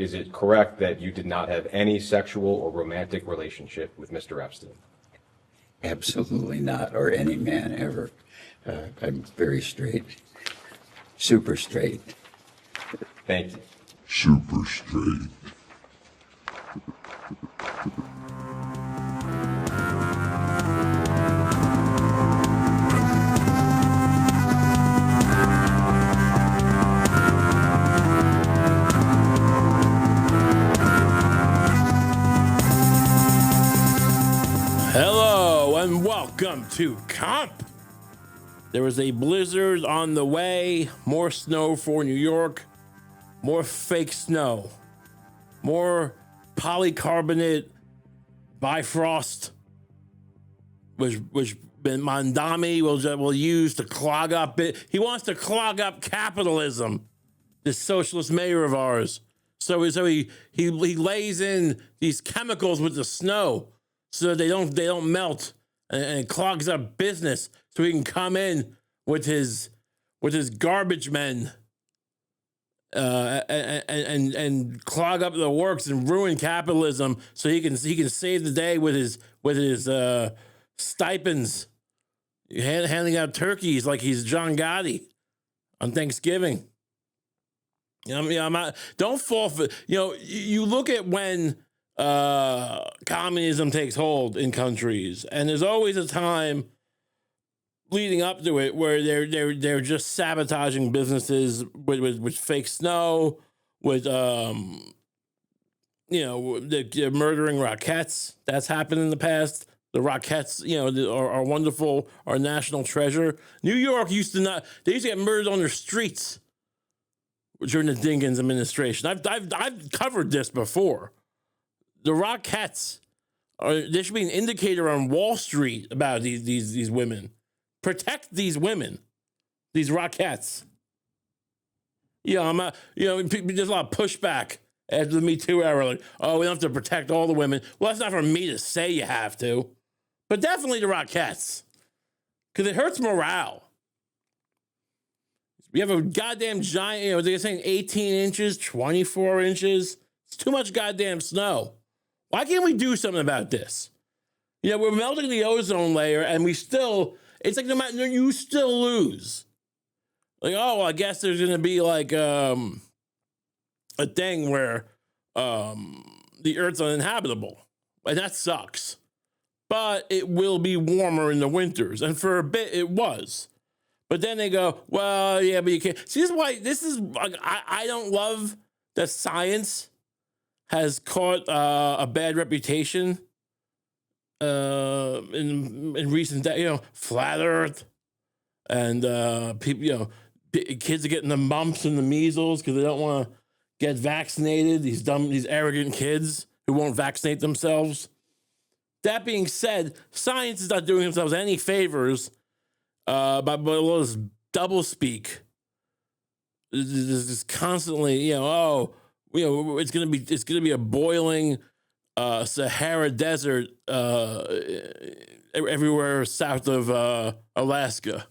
is it correct that you did not have any sexual or romantic relationship with Mr. Epstein? Absolutely not, or any man ever. I'm very straight, super straight. Thank you. Super straight. Hello and welcome to Kump. There was a blizzard on the way, more snow for New York, more fake snow, more polycarbonate bifrost, which Mondami will use to clog up it. He wants to clog up capitalism, this socialist mayor of ours. So he lays in these chemicals with the snow so that they don't melt, and it clogs up business so he can come in with his garbage men and clog up the works and ruin capitalism so he can save the day with his stipends, handing out turkeys like he's John Gotti on Thanksgiving. I mean, I'm not, don't fall for, you look at when communism takes hold in countries, and there's always a time leading up to it where they're just sabotaging businesses with fake snow, with they're murdering Rockettes. That's happened in the past. The Rockettes, are wonderful, our national treasure. New York used to get murdered on their streets during the Dinkins administration. I've covered this before. The Rockettes there should be an indicator on Wall Street about these women. Protect these women, these Rockettes. There's a lot of pushback after the Me Too era. Like, oh, we don't have to protect all the women. Well, that's not for me to say you have to, but definitely the Rockettes, because it hurts morale. We have a goddamn giant, they're saying 18 inches, 24 inches. It's too much goddamn snow. Why can't we do something about this? We're melting the ozone layer, and it's like no matter, you still lose. Like, oh, well, I guess there's going to be like a thing where the Earth's uninhabitable. And that sucks. But it will be warmer in the winters. And for a bit, it was. But then they go, well, yeah, but you can't. See, this is like, I don't love that science has caught a bad reputation in recent days, flat Earth, and people, kids are getting the mumps and the measles because they don't want to get vaccinated. These arrogant kids who won't vaccinate themselves. That being said, science is not doing themselves any favors by all this double speak. This constantly, it's gonna be a boiling Sahara desert everywhere south of Alaska.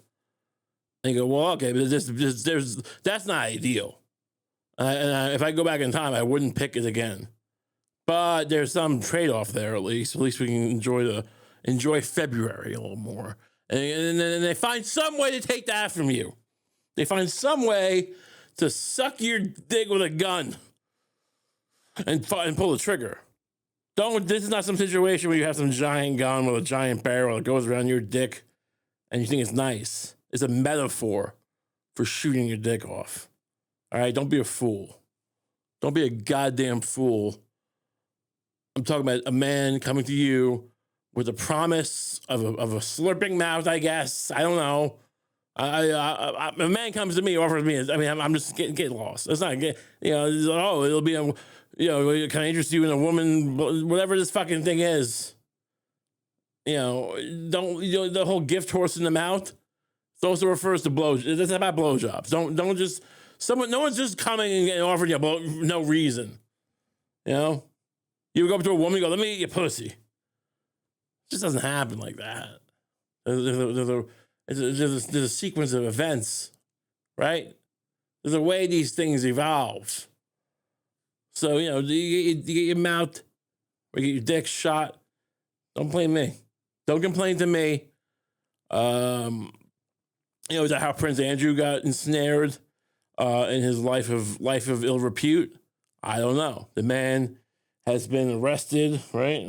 And you go, well, okay, but that's not ideal. And if I go back in time, I wouldn't pick it again. But there's some trade-off there, at least. At least we can enjoy February a little more. And then they find some way to take that from you. They find some way to suck your dick with a gun and pull the trigger. This is not some situation where you have some giant gun with a giant barrel that goes around your dick and you think it's nice. It's a metaphor for shooting your dick off. All right, don't be a fool. Don't be a goddamn fool. I'm talking about a man coming to you with a promise of a slurping mouth, I guess. I don't know. A man comes to me, offers me, I'm just getting lost. It's not, it'll be can I interest you in a woman, whatever this fucking thing is. The whole gift horse in the mouth. It also refers to blowjobs. It's about blowjobs. Don't just, no one's just coming and offering you for no reason. You go up to a woman, you go, let me eat your pussy. It just doesn't happen like that. There's a sequence of events, right? There's a way these things evolve. So, you get your mouth or you get your dick shot. Don't blame me. Don't complain to me. Is that how Prince Andrew got ensnared in his life of ill repute? I don't know. The man has been arrested, right?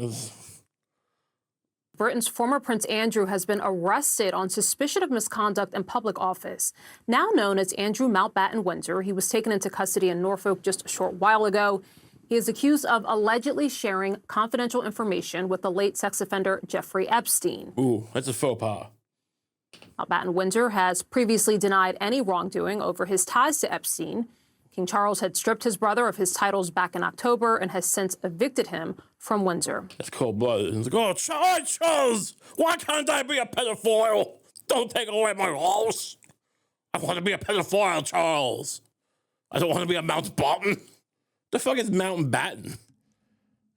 Britain's former Prince Andrew has been arrested on suspicion of misconduct in public office. Now known as Andrew Mountbatten Windsor, he was taken into custody in Norfolk just a short while ago. He is accused of allegedly sharing confidential information with the late sex offender Jeffrey Epstein. Ooh, that's a faux pas. Mountbatten Windsor has previously denied any wrongdoing over his ties to Epstein. King Charles had stripped his brother of his titles back in October and has since evicted him from Windsor. That's cold-blooded. It's like, oh, Charles, why can't I be a pedophile? Don't take away my house. I want to be a pedophile, Charles. I don't want to be a Mountbatten. The fuck is Mountbatten?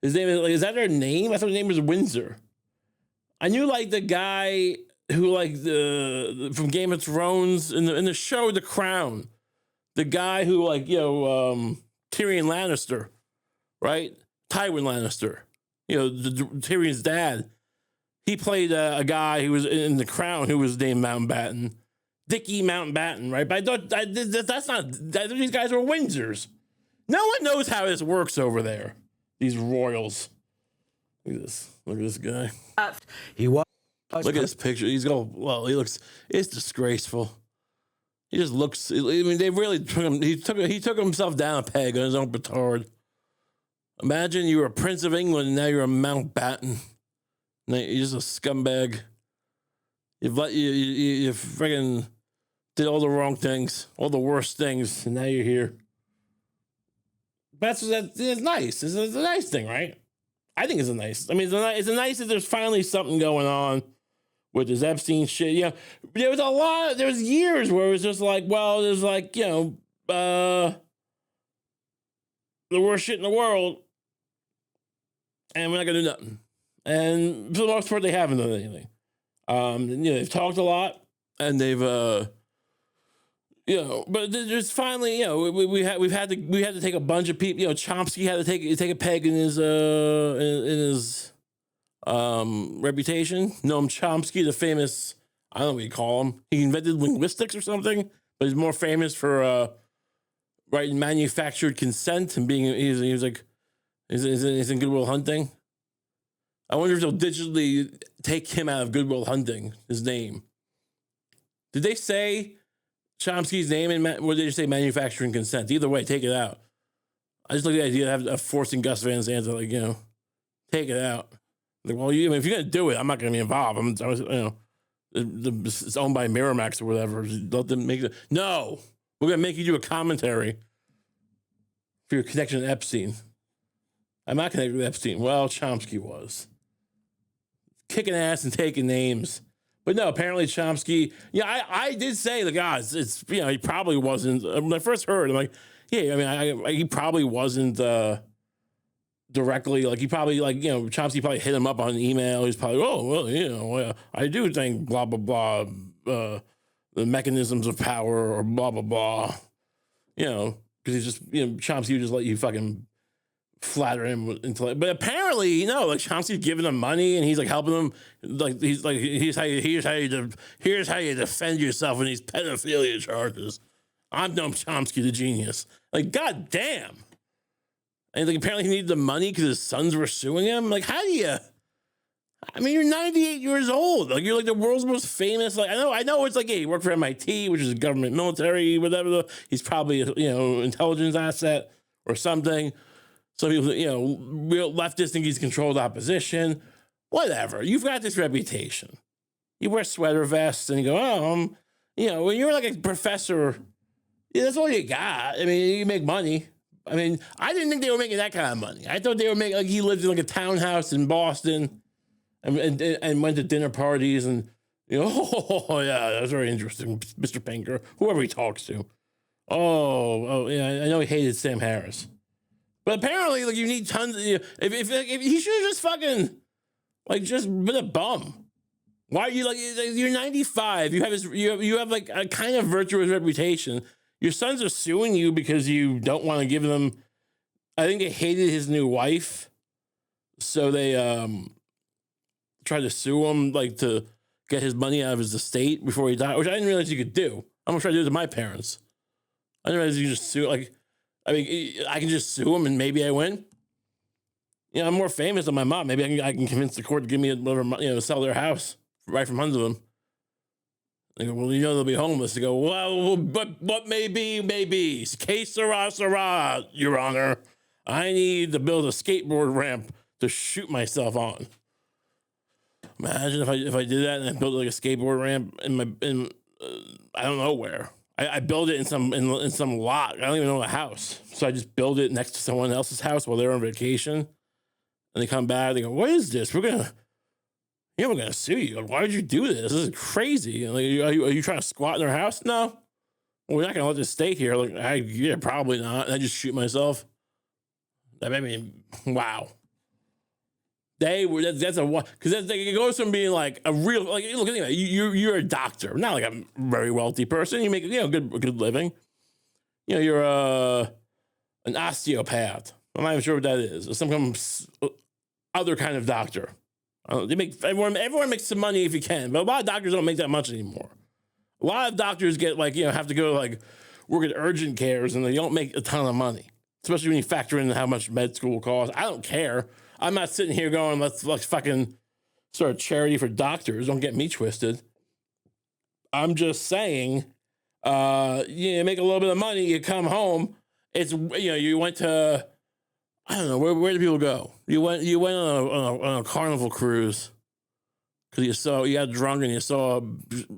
His name is that their name? I thought his name was Windsor. I knew the guy who the from Game of Thrones in the show The Crown. The guy who Tyrion Lannister, right? Tywin Lannister, Tyrion's dad. He played a guy who was in The Crown who was named Mountbatten, Dickie Mountbatten, right? But that's not. These guys are Windsors. No one knows how this works over there. These royals. Look at this. Look at this guy. He was. Look at this picture. He looks. It's disgraceful. He just looks. I mean, they really took him. He took himself down a peg on his own petard. Imagine you were a Prince of England and now you're a Mountbatten. Now you're just a scumbag. You friggin' did all the wrong things, all the worst things, and now you're here. That's it's nice. It's a nice thing, right? I think it's a nice. I mean, it's a nice that there's finally something going on with this Epstein shit. There was years where it was just there's the worst shit in the world, and we're not gonna do nothing. And for the most part, they haven't done anything. They've talked a lot, and they've but there's finally, we've had to take a bunch of people. Chomsky had to take a peg in his reputation. Noam Chomsky, the famous, I don't know what you call him. He invented linguistics or something, but he's more famous for writing manufactured consent and being he's in Good Will Hunting. I wonder if they'll digitally take him out of Good Will Hunting. His name. Did they say Chomsky's name or did they just say manufacturing consent? Either way, take it out. I just like the idea of forcing Gus Van Sant to take it out. If you're gonna do it, I'm not gonna be involved. It's owned by Miramax or whatever. Let them make it. No, we're gonna make you do a commentary for your connection to Epstein. I'm not connected with Epstein. Well, Chomsky was kicking ass and taking names. But no, apparently Chomsky, I did say, it's he probably wasn't, when I first heard, I'm like, he probably wasn't directly, he probably, Chomsky probably hit him up on an email. He's probably, I do think blah, blah, blah, the mechanisms of power or blah, blah, blah, because he's just, Chomsky would just let you fucking flatter him into but apparently Chomsky's giving him money and he's helping him here's how you defend yourself in these pedophilia charges. I'm Noam Chomsky, the genius. God damn. And apparently he needed the money because his sons were suing him. How do you? I mean, you're 98 years old. You're the world's most famous. I know it's he worked for MIT, which is a government military, whatever. He's probably intelligence asset or something. Some people, real leftists think he's controlled opposition. Whatever. You've got this reputation. You wear sweater vests and you go, when you're a professor, that's all you got. I mean, you make money. I mean, I didn't think they were making that kind of money. I thought they were making, he lived in a townhouse in Boston and went to dinner parties and, oh, yeah, that's very interesting, Mr. Pinker, whoever he talks to. Oh, yeah, I know he hated Sam Harris. But apparently, you need tons of, if he should have just fucking, just been a bum. Why are you, you're 95, you have a kind of virtuous reputation. Your sons are suing you because you don't want to give them I think they hated his new wife, so they tried to sue him, like to get his money out of his estate before he died, which I didn't realize you could do. I'm gonna try to do it to my parents. I didn't realize you could just sue. Like, I mean, I can just sue him and maybe I win. You know, I'm more famous than my mom. Maybe I can convince the court to give me whatever, you know, sell their house right from under them. They go, well, you know, they'll be homeless. They go, well, but what may be. Que sera, Your Honor. I need to build a skateboard ramp to shoot myself on. Imagine if I did that and I built like a skateboard ramp in I don't know where. I built it in some lot. I don't even know the house. So I just build it next to someone else's house while they're on vacation. And they come back, they go, what is this? We're gonna sue you. Like, why did you do this? This is crazy. Like, are you trying to squat in their house? No. Well, we're not gonna let this stay here. Like, yeah, probably not. And I just shoot myself. I mean, wow. That's a one because it goes from being like a real like look anyway. You're a doctor, not like a very wealthy person. You make good living. You know, you're an osteopath. I'm not even sure what that is. Some other kind of doctor. They make everyone makes some money if you can, but a lot of doctors don't make that much anymore. A lot of doctors get like have to go like work at urgent cares and they don't make a ton of money, especially when you factor in how much med school costs. I don't care. I'm not sitting here going let's fucking start a charity for doctors. Don't get me twisted. I'm just saying, you make a little bit of money, you come home. It's you went to. I don't know where do people go. You went on a carnival cruise because you got drunk and you saw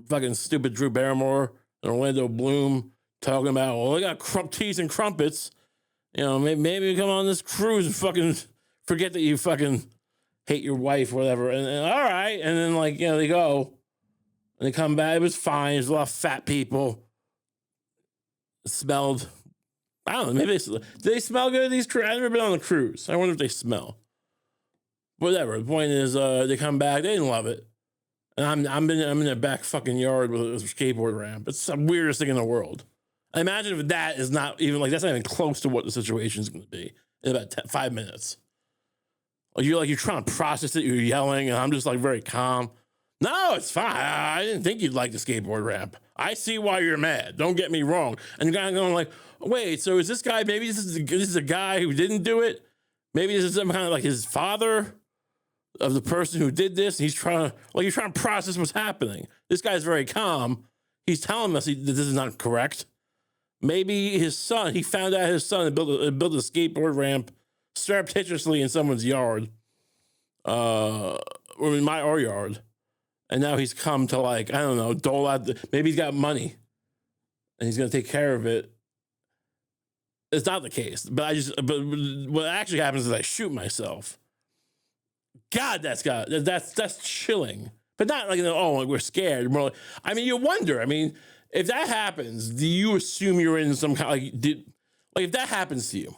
fucking stupid Drew Barrymore and Orlando Bloom talking about they got teas and crumpets. You know, maybe come on this cruise and fucking forget that you fucking hate your wife, or whatever. And all right, and then they go and they come back. It was fine. There's a lot of fat people. It smelled. I don't know. Maybe do they smell good? These I've never been on a cruise. I wonder if they smell. Whatever. The point is, they come back. They didn't love it, and I'm in their back fucking yard with a skateboard ramp. It's the weirdest thing in the world. I imagine if that is not even that's not even close to what the situation is going to be in about 5 minutes. You're trying to process it. You're yelling, and I'm just very calm. No, it's fine. I didn't think you'd like the skateboard ramp. I see why you're mad. Don't get me wrong. And the guy going wait, so is this guy, maybe this is a guy who didn't do it? Maybe this is some kind of his father of the person who did this. And he's trying to process what's happening. This guy's very calm. He's telling us that this is not correct. Maybe his son, he found out his son had built a skateboard ramp surreptitiously in someone's yard, or in our yard. And now he's come to I don't know, dole out. Maybe he's got money and he's going to take care of it. It's not the case, but what actually happens is I shoot myself. God, that's chilling. But not we're scared. More you wonder. If that happens, do you assume you're in some kind if that happens to you?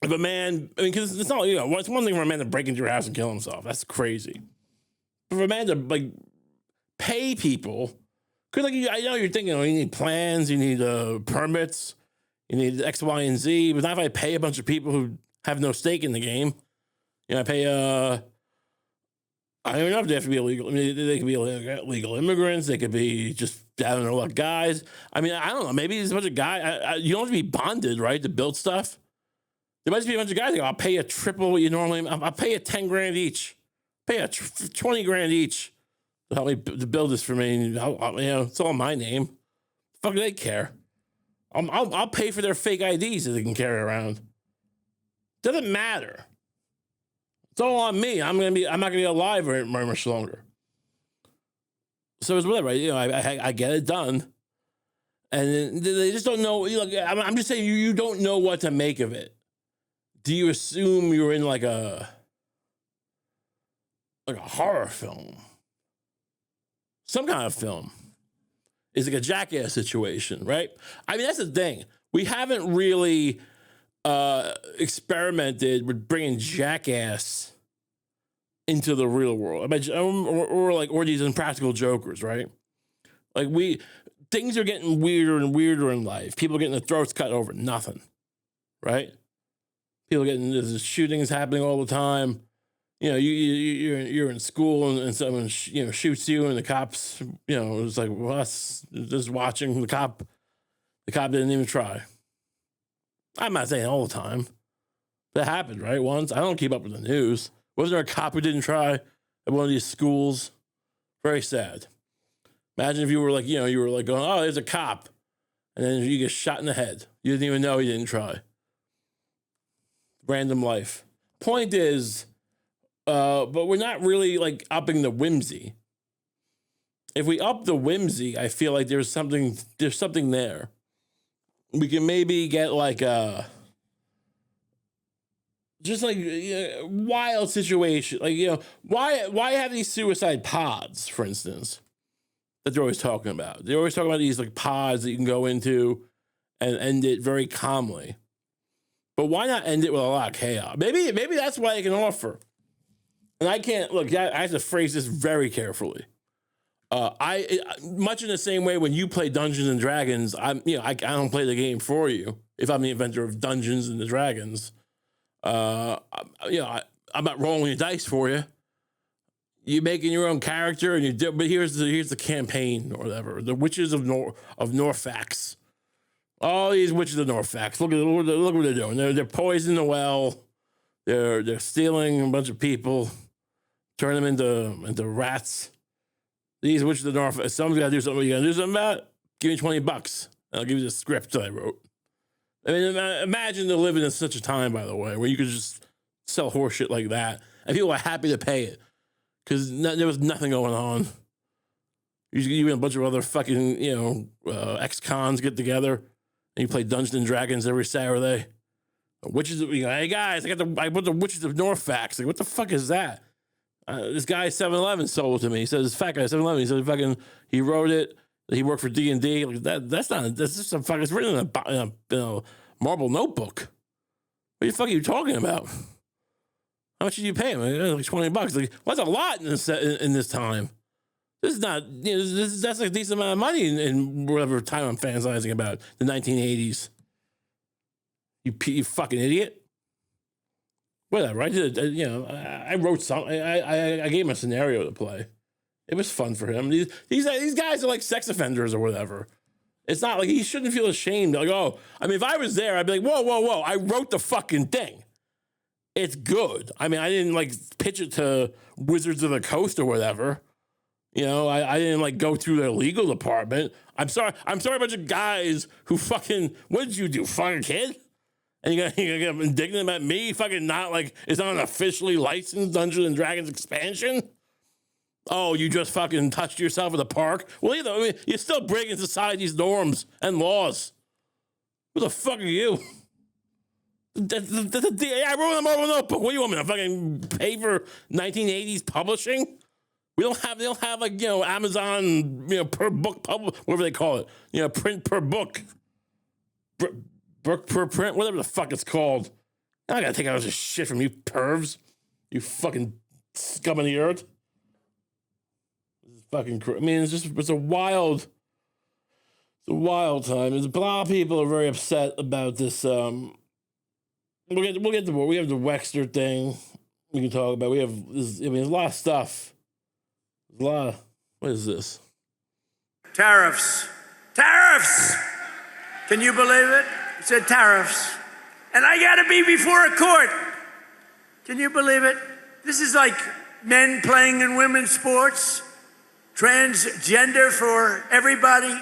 If a man, because it's not, it's one thing for a man to break into your house and kill himself. That's crazy. But for a man to pay people, because I know you're thinking, you need plans, you need permits, you need X, Y, and Z. But not if I pay a bunch of people who have no stake in the game. I pay I don't even know if they have to be illegal. They could be illegal immigrants. They could be just, I don't know what guys. I don't know. Maybe there's a bunch of guys. You don't have to be bonded, right, to build stuff. There might just be a bunch of guys that go, I'll pay you triple what you normally, I'll pay you 10 grand each. Pay you 20 grand each to help me to build this for me. It's all my name. Fuck do they care? I'll pay for their fake IDs that they can carry around. Doesn't matter. It's all on me. I'm not gonna be alive very much longer. So it's whatever. I get it done, and they just don't know. I'm just saying you don't know what to make of it. Do you assume you're in a horror film, some kind of film? It's a Jackass situation, right? That's the thing. We haven't really experimented with bringing Jackass into the real world. Or these Impractical Jokers, right? Things are getting weirder and weirder in life. People are getting their throats cut over nothing, right? People getting, there's shootings happening all the time. You know, you're in school and someone shoots you and the cops, it's like, well, us just watching the cop. The cop didn't even try. I'm not saying all the time. That happened, right? Once. I don't keep up with the news. Wasn't there a cop who didn't try at one of these schools? Very sad. Imagine if you were like, you were like going, oh, there's a cop. And then you get shot in the head. You didn't even know he didn't try. Random life. Point is, but we're not really like upping the whimsy. If we up the whimsy, I feel like there's something there. We can maybe get like just like wild situation. Like, why have these suicide pods, for instance, that they're always talking about? They're always talking about these like pods that you can go into and end it very calmly. But why not end it with a lot of chaos? Maybe that's what I can offer. And I can't look. I have to phrase this very carefully. I much in the same way when you play Dungeons and Dragons, I don't play the game for you. If I'm the inventor of Dungeons and the Dragons, I'm not rolling your dice for you. You're making your own character, and but here's the campaign or whatever. The Witches of Norfax. All these Witches of Norfax. Look what they're doing. They're poisoning the well. They're stealing a bunch of people, turn them into rats. These Witches of Norfax. Someone's got to do something. You got to do something about it? Give me $20, and I'll give you the script that I wrote. I mean, imagine to live in such a time, by the way, where you could just sell horse shit like that, and people are happy to pay it because there was nothing going on. You and a bunch of other fucking ex-cons get together and you play Dungeons and Dragons every Saturday. Witches, hey guys, I put the Witches of Norfax. Like, what the fuck is that? This guy 7-Eleven sold it to me. He says, "Fat guy 7-Eleven." He said, he wrote it. He worked for D&D. Like that's just a fuck. It's written in a marble notebook. What the fuck are you talking about? How much did you pay him? Like $20. Like, well, that's a lot in this time. This is not, that's like a decent amount of money in whatever time I'm fantasizing about, the 1980s. You fucking idiot. Whatever. I did, I wrote something. I gave him a scenario to play. It was fun for him. These guys are like sex offenders or whatever. It's not like he shouldn't feel ashamed. Like, if I was there, I'd be like, whoa. I wrote the fucking thing. It's good. I mean, I didn't like pitch it to Wizards of the Coast or whatever. I didn't go through their legal department. I'm sorry, a bunch of guys who fucking, what did you do, fucking kid? And you're gonna get indignant about me fucking it's not an officially licensed Dungeons and Dragons expansion? Oh, you just fucking touched yourself at the park? Well, you're still breaking society's norms and laws. Who the fuck are you? I wrote them over a notebook. What do you want me to fucking pay for 1980s publishing? They don't have Amazon, per book, whatever they call it, print per book, book per print, whatever the fuck it's called. I gotta take out this shit from you pervs, you fucking scum of the earth. This is fucking it's a wild time. There's a lot of people are very upset about this. We'll get to more. We have the Wexter thing we can talk about. There's a lot of stuff. What is this? Tariffs. Can you believe it? It said tariffs. And I gotta be before a court. Can you believe it? This is like men playing in women's sports, transgender for everybody.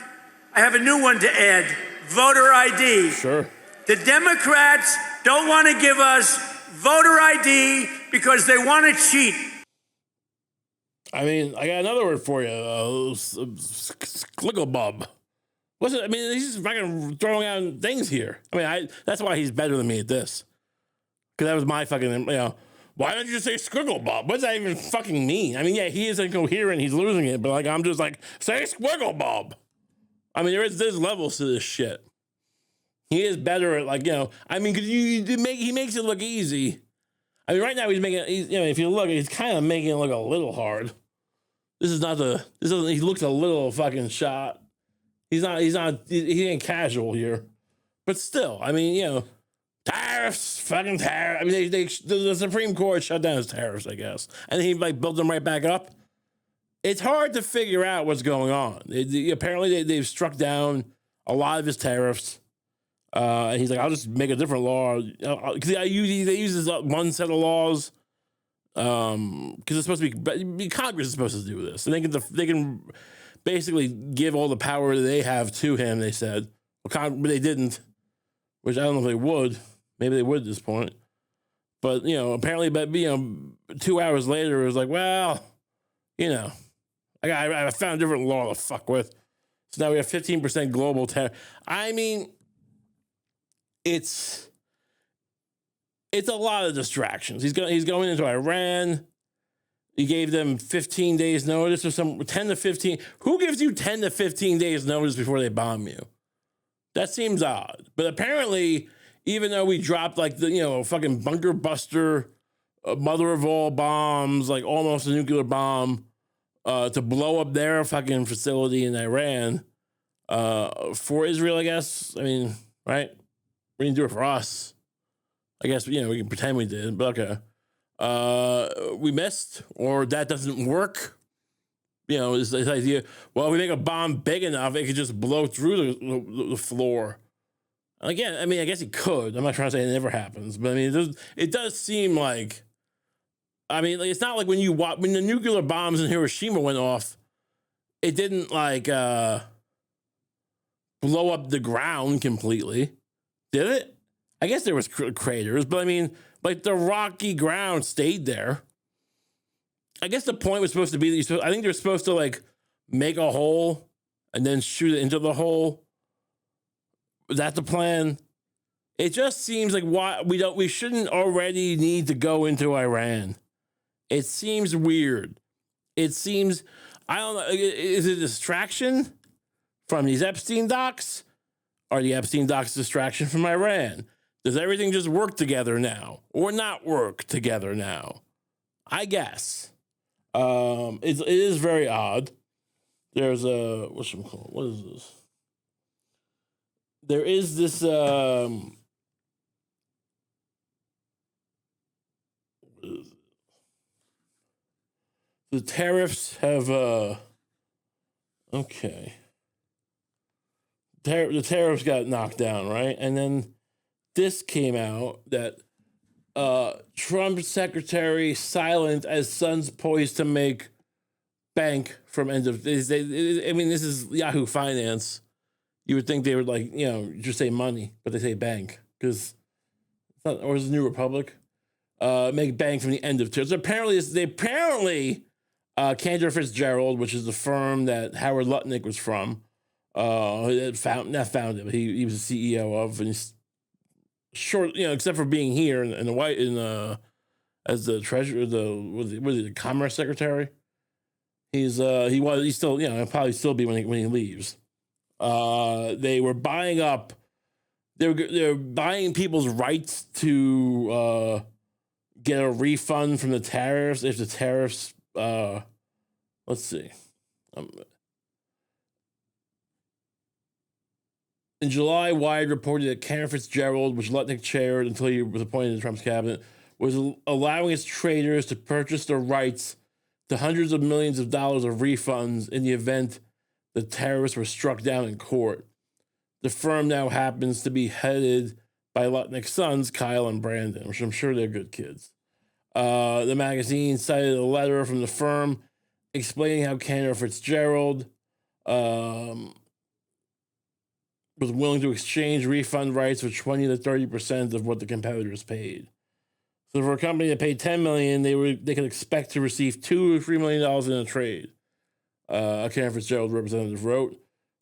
I have a new one to add, voter ID. Sure. The Democrats don't want to give us voter ID because they want to cheat. I mean, I got another word for you. Skligglebub. What's it? I mean, he's just fucking throwing out things here. I mean, that's why he's better than me at this. Because that was my fucking, why don't you just say Squigglebub? What does that even fucking mean? I mean, yeah, he is incoherent. He's losing it. But, I'm just say Squigglebub. I mean, there's levels to this shit. He is better at, because he makes it look easy. I mean, right now if you look, he's kind of making it look a little hard. He looks a little fucking shot. He ain't casual here. But still, I mean, tariffs, fucking tariffs. I mean, the Supreme Court shut down his tariffs, I guess, and he like built them right back up. It's hard to figure out what's going on. Apparently, they've struck down a lot of his tariffs. And he's like, I'll just make a different law. Because they use this one set of laws. Because it's supposed to be Congress is supposed to do this. And they can basically give all the power that they have to him, they said. But they didn't, which I don't know if they would. Maybe they would at this point. But, apparently, 2 hours later, it was like, well, I found a different law to fuck with. So now we have 15% global tariff. I mean, it's a lot of distractions. He's going into Iran. He gave them 15 days notice or 10 to 15. Who gives you 10 to 15 days notice before they bomb you? That seems odd. But apparently, even though we dropped like the, fucking bunker buster, mother of all bombs, like almost a nuclear bomb, to blow up their fucking facility in Iran, for Israel, I guess. I mean, right? We didn't do it for us. I guess, we can pretend we did, but okay. We missed, or that doesn't work. This idea, well, if we make a bomb big enough, it could just blow through the floor. Again, I mean, I guess it could. I'm not trying to say it never happens, but I mean, it does seem like, it's not like when the nuclear bombs in Hiroshima went off, it didn't like blow up the ground completely, did it? I guess there was craters, but I mean, like the rocky ground stayed there. I guess the point was supposed to be that I think they're supposed to like make a hole and then shoot it into the hole. Was that the plan? It just seems like we shouldn't already need to go into Iran. It seems weird. It seems, I don't know, is it a distraction from these Epstein docs? Are the Epstein docs a distraction from Iran? Does everything just work together now or not work together now? I guess. It is very odd. There's what is this? There is this, the tariffs have, okay. The tariffs got knocked down, right? And then this came out that Trump's secretary silent as Sun's poised to make bank from end of this. This is Yahoo Finance. You would think they would just say money, but they say bank because it's not, or is it New Republic? Make bank from the end of term. So apparently, Cantor Fitzgerald, which is the firm that Howard Lutnick was from, founded, but he was the CEO of, and he's short, except for being here as the treasurer, the Commerce Secretary. He's still, he'll probably still be when he leaves. They were buying up, they're buying people's rights to get a refund from the tariffs if the tariffs. Let's see. In July, Wired reported that Cantor Fitzgerald, which Lutnick chaired until he was appointed to Trump's cabinet, was allowing its traders to purchase their rights to hundreds of millions of dollars of refunds in the event the tariffs were struck down in court. The firm now happens to be headed by Lutnick's sons, Kyle and Brandon, which I'm sure they're good kids. The magazine cited a letter from the firm explaining how Cantor Fitzgerald was willing to exchange refund rights for 20 to 30% of what the competitors paid. So for a company that paid $10 million, they could expect to receive $2 or $3 million in a trade. A Cantor Fitzgerald representative wrote,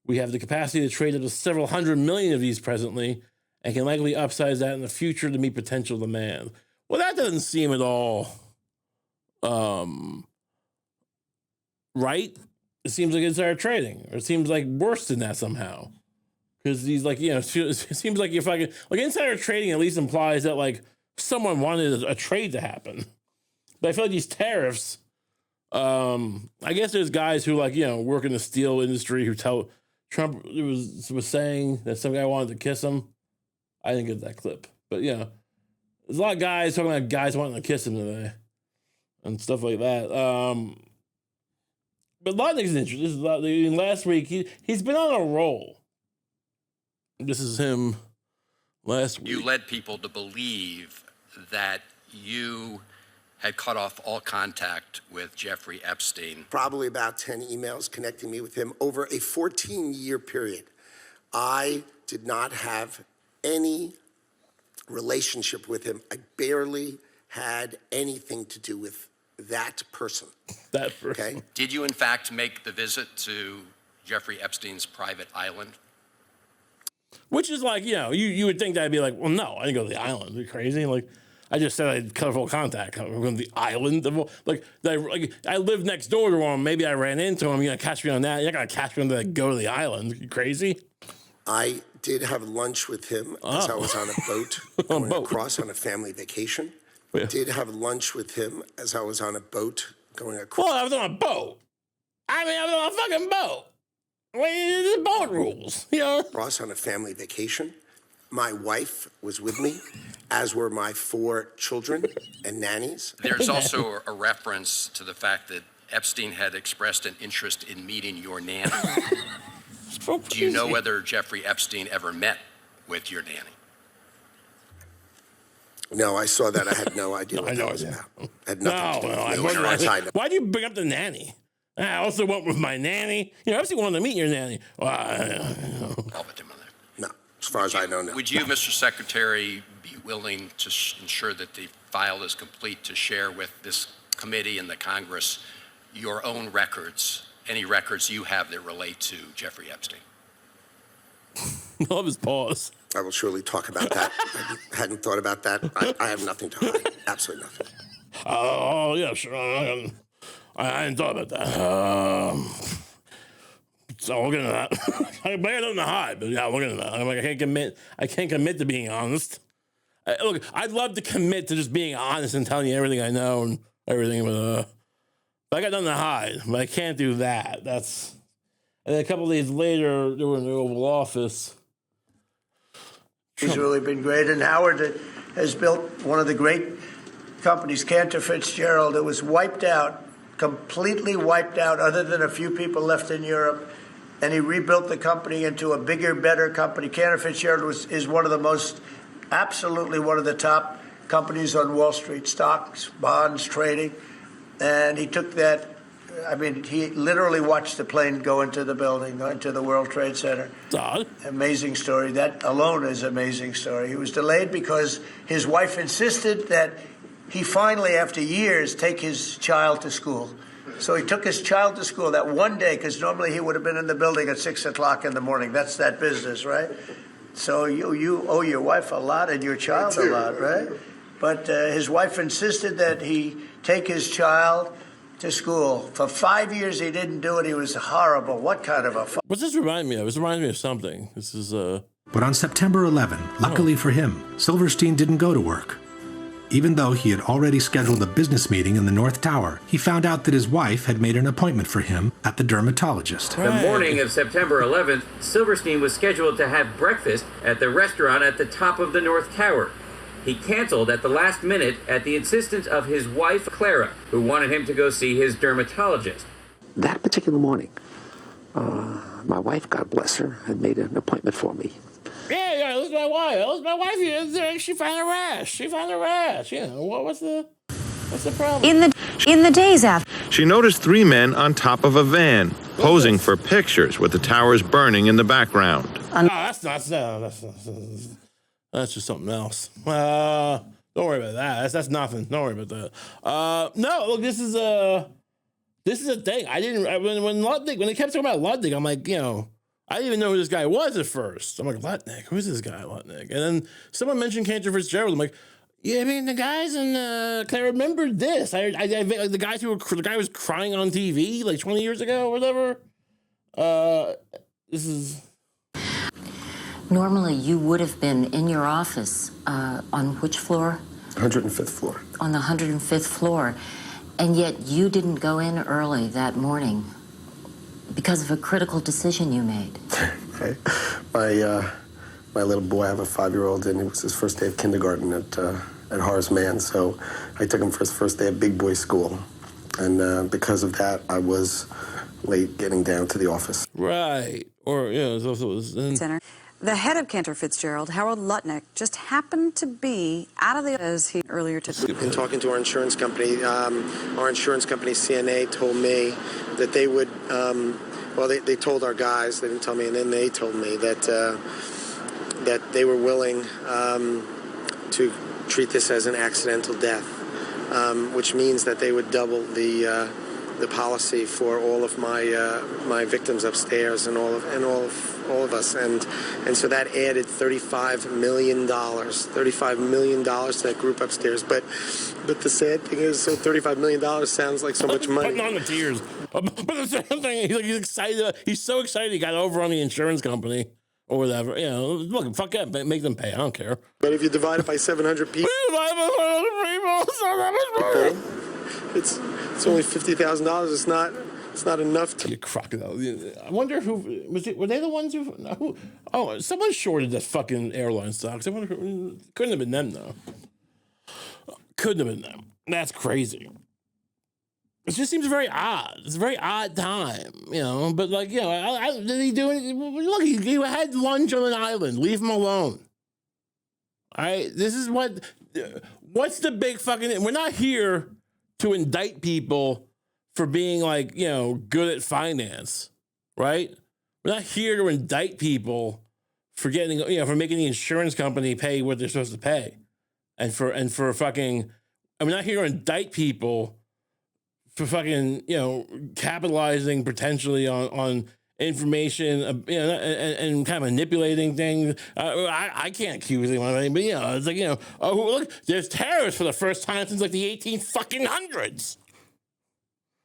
"We have the capacity to trade up to several hundred million of these presently, and can likely upsize that in the future to meet potential demand." Well, that doesn't seem at all right. It seems like insider trading, or it seems like worse than that somehow. Because he's like, it seems like if I could, like insider trading at least implies that like someone wanted a trade to happen. But I feel like these tariffs, I guess there's guys who work in the steel industry who tell Trump was saying that some guy wanted to kiss him. I didn't get that clip, but There's a lot of guys talking about guys wanting to kiss him today and stuff like that. But Lotnick's interesting. Last week, he's been on a roll. This is him last week. You led people to believe that you had cut off all contact with Jeffrey Epstein. Probably about 10 emails connecting me with him over a 14-year period. I did not have any relationship with him. I barely had anything to do with that person. That person. Okay? Did you, in fact, make the visit to Jeffrey Epstein's private island? Which is like, you would think that'd be like, well, no, I didn't go to the island. Are you crazy? Like, I just said I'd cut off all contact. I'm going to the island. I lived next door to him. Maybe I ran into him. You're going to catch me on that? You're not going to catch me on that, go to the island. Are you crazy? I did have lunch with him as I was on a boat going across on a family vacation. Yeah. Did have lunch with him as I was on a boat going across. Well, I was on a boat. I was on a fucking boat. The boat rules, Across on a family vacation. My wife was with me, as were my 4 children and nannies. There's also a reference to the fact that Epstein had expressed an interest in meeting your nanny. Do you know whether Jeffrey Epstein ever met with your nanny? No, I saw that. I had no idea what that was about. Had nothing to do with me or outside. Why'd you bring up the nanny? I also went with my nanny. Epstein wanted to meet your nanny. No. As far as I know, no. Would you, Mr. Secretary, be willing to ensure that the file is complete to share with this committee and the Congress your own records, any records you have that relate to Jeffrey Epstein? I love his pause. I will surely talk about that. I hadn't thought about that. I have nothing to hide. Absolutely nothing. Oh, yeah, sure. I hadn't thought about that. So we'll get into that. I got nothing to hide, but yeah, we'll get into that. I can't commit to being honest. Look, I'd love to commit to just being honest and telling you everything I know and everything, but I got nothing to hide. But I can't do that. And then a couple of days later, they were in the Oval Office. He's really been great, and Howard has built one of the great companies, Cantor Fitzgerald. It was wiped out, completely wiped out, other than a few people left in Europe. And he rebuilt the company into a bigger, better company. Cantor Fitzgerald is one of the most, absolutely one of the top companies on Wall Street, stocks, bonds, trading. And he took that, he literally watched the plane go into the building, into the World Trade Center. Amazing story. That alone is an amazing story. He was delayed because his wife insisted that he finally, after years, take his child to school. So he took his child to school that one day, because normally he would have been in the building at 6 o'clock in the morning. That's that business, right? So you owe your wife a lot and your child a lot, right? But his wife insisted that he take his child to school. For 5 years he didn't do it. He was horrible. What kind of a... What's this remind me of? This reminds me of something. This is... But on September 11, luckily for him, Silverstein didn't go to work. Even though he had already scheduled a business meeting in the North Tower, he found out that his wife had made an appointment for him at the dermatologist. The morning of September 11th, Silverstein was scheduled to have breakfast at the restaurant at the top of the North Tower. He canceled at the last minute at the insistence of his wife, Clara, who wanted him to go see his dermatologist. That particular morning, my wife, God bless her, had made an appointment for me. Yeah, this is my wife. She found a rash. What's the problem? In the days after, she noticed 3 men on top of a van, posing for pictures with the towers burning in the background. That's just something else. Don't worry about that. That's nothing. Don't worry about that. No, look, this is a thing. When they kept talking about Ludwig, I'm like, I didn't even know who this guy was at first. I'm like, Lutnick? Who's this guy, Lutnick? And then someone mentioned Cantor Fitzgerald. I'm like, yeah, the guys in, I remembered this. The guy was crying on TV like 20 years ago or whatever. This is... normally you would have been in your office on which floor? 105th floor. On the 105th floor. And yet you didn't go in early that morning. Because of a critical decision you made. Okay. My little boy, I have a 5-year-old, and it was his first day of kindergarten at at Horace Mann. So I took him for his first day at Big Boy School. And because of that, I was late getting down to the office. Right. Or, Center. The head of Cantor Fitzgerald, Harold Lutnick, just happened to be out of the as he earlier today. In talking to our insurance company CNA told me that they would, they told our guys, they didn't tell me, and then they told me that that they were willing to treat this as an accidental death, which means that they would double the policy for all of my victims upstairs and all of us, and so that added $35 million to that group upstairs. But the sad thing is, so $35 million sounds like so much money. Putting on the tears. But the same thing, he's excited. He's so excited he got over on the insurance company or whatever. Look, fuck it, make them pay. I don't care. But if you divide it by 700 people, it's only $50,000. It's not enough to. You crocodile. I wonder who was it. Were they the ones who? Someone shorted the fucking airline stocks. I wonder. Couldn't have been them though. Couldn't have been them. That's crazy. It just seems very odd. It's a very odd time, But did he do it? Look, he had lunch on an island. Leave him alone. All right. This is what's the big fucking. We're not here to indict people for being good at finance, right? We're not here to indict people for getting, for making the insurance company pay what they're supposed to pay, and for fucking. And we're not here to indict people for fucking, capitalizing potentially on information, and kind of manipulating things. I can't accuse anyone of anything, but it's like, look, there's tariffs for the first time since like the 1800s.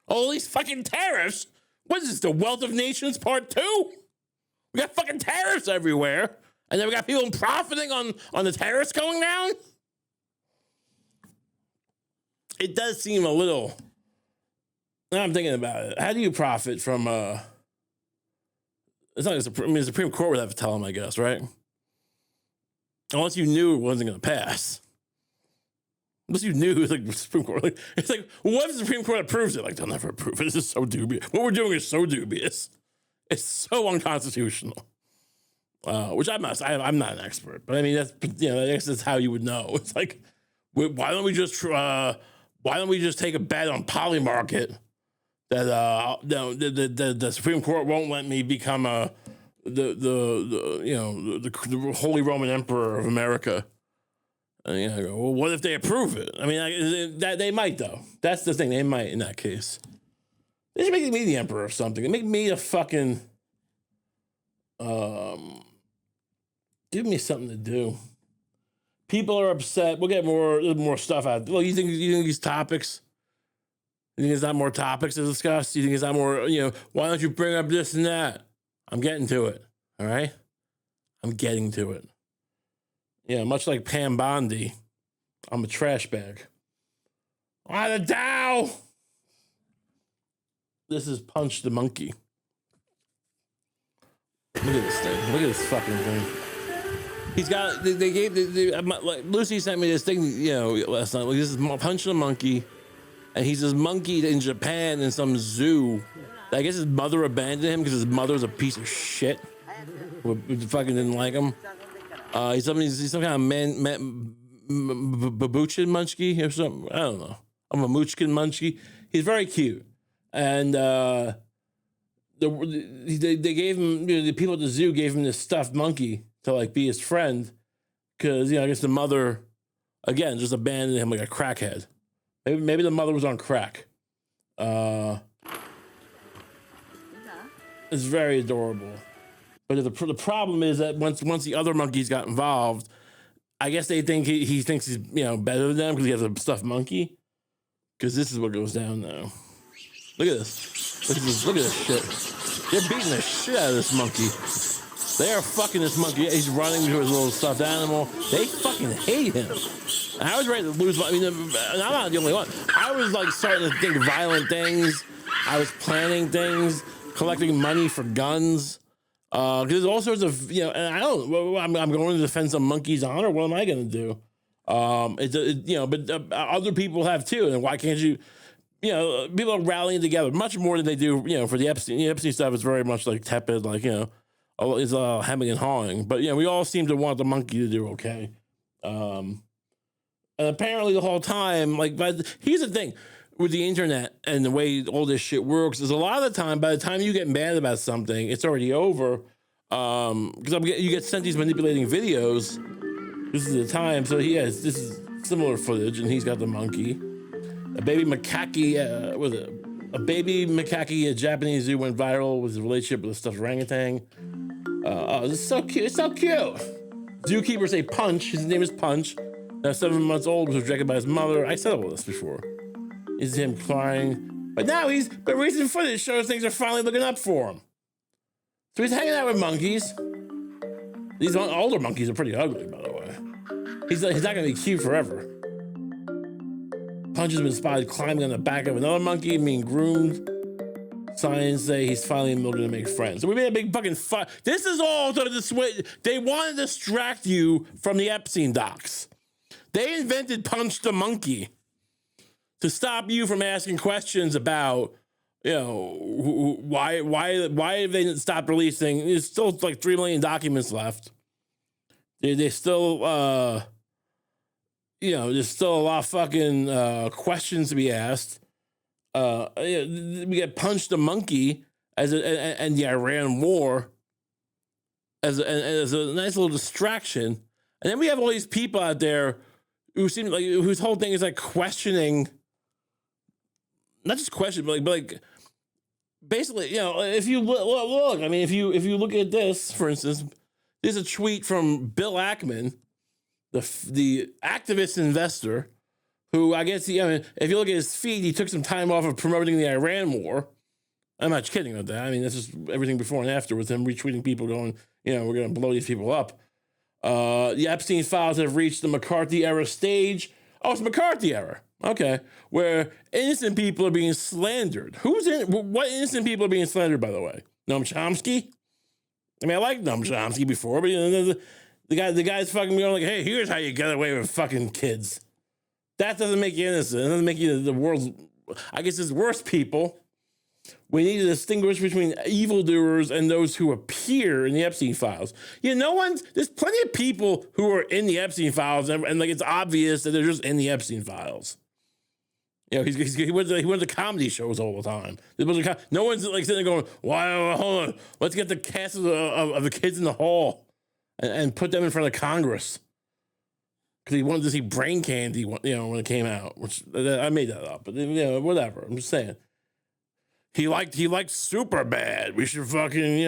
All these fucking tariffs. What is this, the Wealth of Nations Part 2? We got fucking tariffs everywhere, and then we got people profiting on the tariffs going down. It does seem a little. Now I'm thinking about it. How do you profit from it's not the Supreme Court would have to tell them, I guess, right? Unless you knew it wasn't going to pass. Unless you knew, the Supreme Court. It's like, what if the Supreme Court approves it? They'll never approve it. This is so dubious. What we're doing is so dubious. It's so unconstitutional. Which I'm not an expert, but I mean, that's, I guess that's how you would know. It's like, why don't we just take a bet on Polymarket that the Supreme Court won't let me become the Holy Roman Emperor of America. And I go, well, what if they approve it? I mean, that they might though. That's the thing. They might in that case. They should make me the emperor of something. They make me a fucking give me something to do. People are upset. We'll get more stuff out. Well, you think these topics? You think there's not more topics to discuss? You think there's not more? Why don't you bring up this and that? I'm getting to it. All right, I'm getting to it. Much like Pam Bondi, I'm a trash bag. The Dow. This is Punch the Monkey. Look at this thing. Look at this fucking thing. He's got. They gave. Lucy sent me this thing. Last night. This is Punch the Monkey, and he's this monkey in Japan in some zoo. I guess his mother abandoned him because his mother's a piece of shit. Who fucking didn't like him. He's some kind of babuchin munchkie or something. I don't know. I'm a moochkin munchkie. He's very cute, and they gave him. The people at the zoo gave him this stuffed monkey to be his friend, because I guess the mother, again, just abandoned him like a crackhead. Maybe the mother was on crack. It's very adorable. But the problem is that once the other monkeys got involved, I guess they think he thinks he's better than them because he has a stuffed monkey. Because this is what goes down now. Look at this. Look at this shit. They're beating the shit out of this monkey. They are fucking this monkey. He's running to his little stuffed animal. They fucking hate him. And I was ready to lose. I'm not the only one. I was starting to think violent things. I was planning things, collecting money for guns. Because there's all sorts of, and I don't, I'm going to defend some monkey's honor. What am I going to do? But other people have too. And why can't you? People are rallying together much more than they do. For the Epstein. The Epstein stuff is very much like tepid, it's hemming and hawing. But we all seem to want the monkey to do okay. And apparently the whole time, but here's the thing with the internet and the way all this shit works is a lot of the time, by the time you get mad about something, it's already over. Because you get sent these manipulating videos. This is the time. So this is similar footage, and he's got the monkey. A baby macaque, a baby macaque at Japanese zoo went viral with his relationship with a stuffed orangutan. This is so cute. It's so cute. Zookeeper say Punch. His name is Punch. Now 7 months old, was rejected by his mother. I said all this before. Is him crying. But now but recent footage shows things are finally looking up for him. So he's hanging out with monkeys. These older monkeys are pretty ugly, by the way. He's not going to be cute forever. Punch has been spotted climbing on the back of another monkey, being groomed. Signs say he's finally looking to make friends. So we made a big fucking fight. This is all to dissuade. They want to distract you from the Epstein docs. They invented Punch the Monkey to stop you from asking questions about, why have they stopped releasing? There's still like 3 million documents left. They still, there's still a lot of fucking questions to be asked. We get Punch the Monkey and the Iran war as a nice little distraction, and then we have all these people out there who seem like whose whole thing is like questioning, not just question, but like basically, if you look, I mean, if you look at this, for instance, there's a tweet from Bill Ackman, the activist investor, who I guess if you look at his feed, he took some time off of promoting the Iran war. I'm not kidding about that. I mean, that's just everything before and after with him retweeting people going, we're going to blow these people up. The Epstein files have reached the McCarthy era stage. Oh, it's McCarthy era. Okay. Where innocent people are being slandered. What innocent people are being slandered, by the way? Noam Chomsky? I mean, I liked Noam Chomsky before, but the guy's fucking going like, hey, here's how you get away with fucking kids. That doesn't make you innocent. It doesn't make you the world's, I guess it's worst people. We need to distinguish between evildoers and those who appear in the Epstein files. There's plenty of people who are in the Epstein files, and like it's obvious that they're just in the Epstein files. He went to comedy shows all the time. No one's like sitting there going, "Wow, hold on, let's get the cast of the kids in the hall and put them in front of Congress." Because he wanted to see Brain Candy, when it came out, which I made that up, but whatever. I'm just saying. He liked Superbad. We should fucking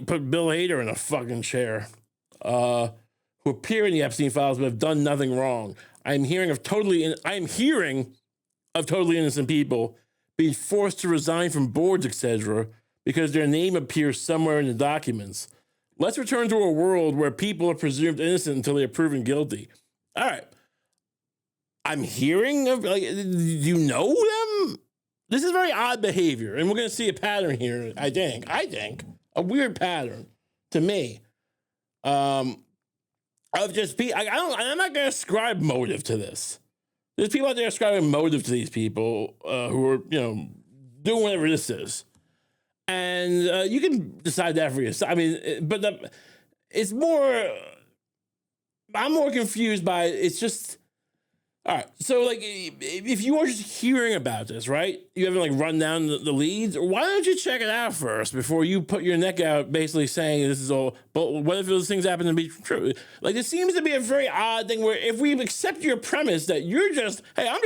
put Bill Hader in a fucking chair. Who appear in the Epstein files but have done nothing wrong. I'm hearing of totally innocent people being forced to resign from boards, etc., because their name appears somewhere in the documents. Let's return to a world where people are presumed innocent until they are proven guilty. All right. I'm hearing of, you know them? This is very odd behavior, and we're going to see a pattern here, I think. A weird pattern to me. Of just people, I'm not going to ascribe motive to this. There's people out there ascribing motive to these people who are, doing whatever this is. And you can decide that for yourself. I mean, but it's more, I'm more confused by, it's just, all right. So like, if you are just hearing about this, right? You haven't run down the leads. Why don't you check it out first before you put your neck out, basically saying this is all? But what if those things happen to be true? Like, it seems to be a very odd thing where if we accept your premise that you're just, hey, I'm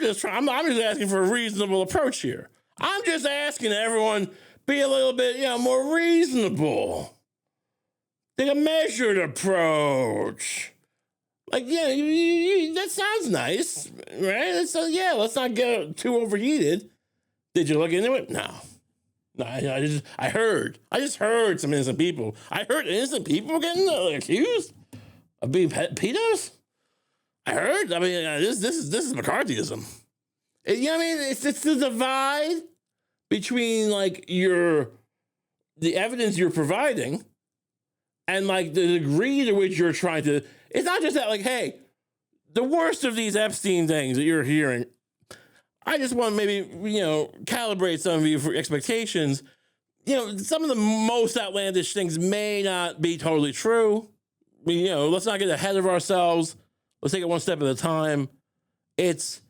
just asking for a reasonable approach here. I'm just asking everyone be a little bit, more reasonable. Take a measured approach. Like, that sounds nice, right? Let's not get too overheated. Did you look into it? No, I just heard some innocent people. I heard innocent people getting accused of being pedos. I heard. I mean, this is McCarthyism. You know what I mean? It's the divide between the evidence you're providing and the degree to which you're trying to. It's not just that hey, the worst of these Epstein things that you're hearing, I just want to maybe, calibrate some of you for expectations. Some of the most outlandish things may not be totally true. Let's not get ahead of ourselves. Let's take it one step at a time. It's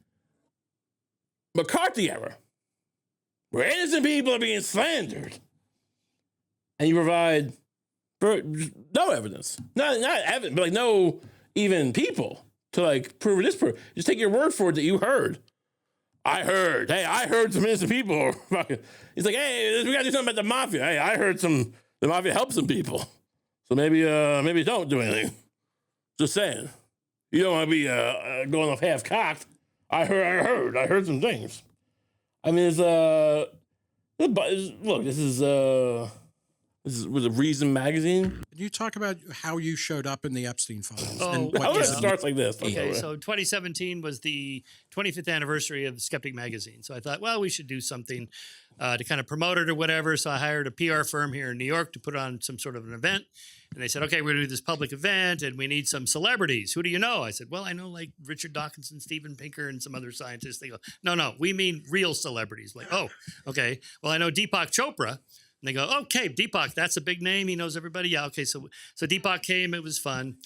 McCarthy era, where innocent people are being slandered. And you provide no evidence. Not evidence, but no even people to prove this. Just take your word for it that you heard. I heard some innocent people. He's like, hey, we got to do something about the mafia. Hey, I heard the mafia help some people. So maybe don't do anything. Just saying. You don't want to be going off half-cocked. I heard some things. I mean, this was a Reason magazine. Can you talk about how you showed up in the Epstein files? It starts like this. Okay, so 2017 was the 25th anniversary of Skeptic magazine. So I thought, well, we should do something to kind of promote it or whatever. So I hired a PR firm here in New York to put on some sort of an event. And they said, okay, we're going to do this public event and we need some celebrities. Who do you know? I said, well, I know like Richard Dawkins and Steven Pinker and some other scientists. They go, no, we mean real celebrities. Like, oh, okay. Well, I know Deepak Chopra. And they go, okay, Deepak, that's a big name. He knows everybody. Yeah, okay. So Deepak came. It was fun.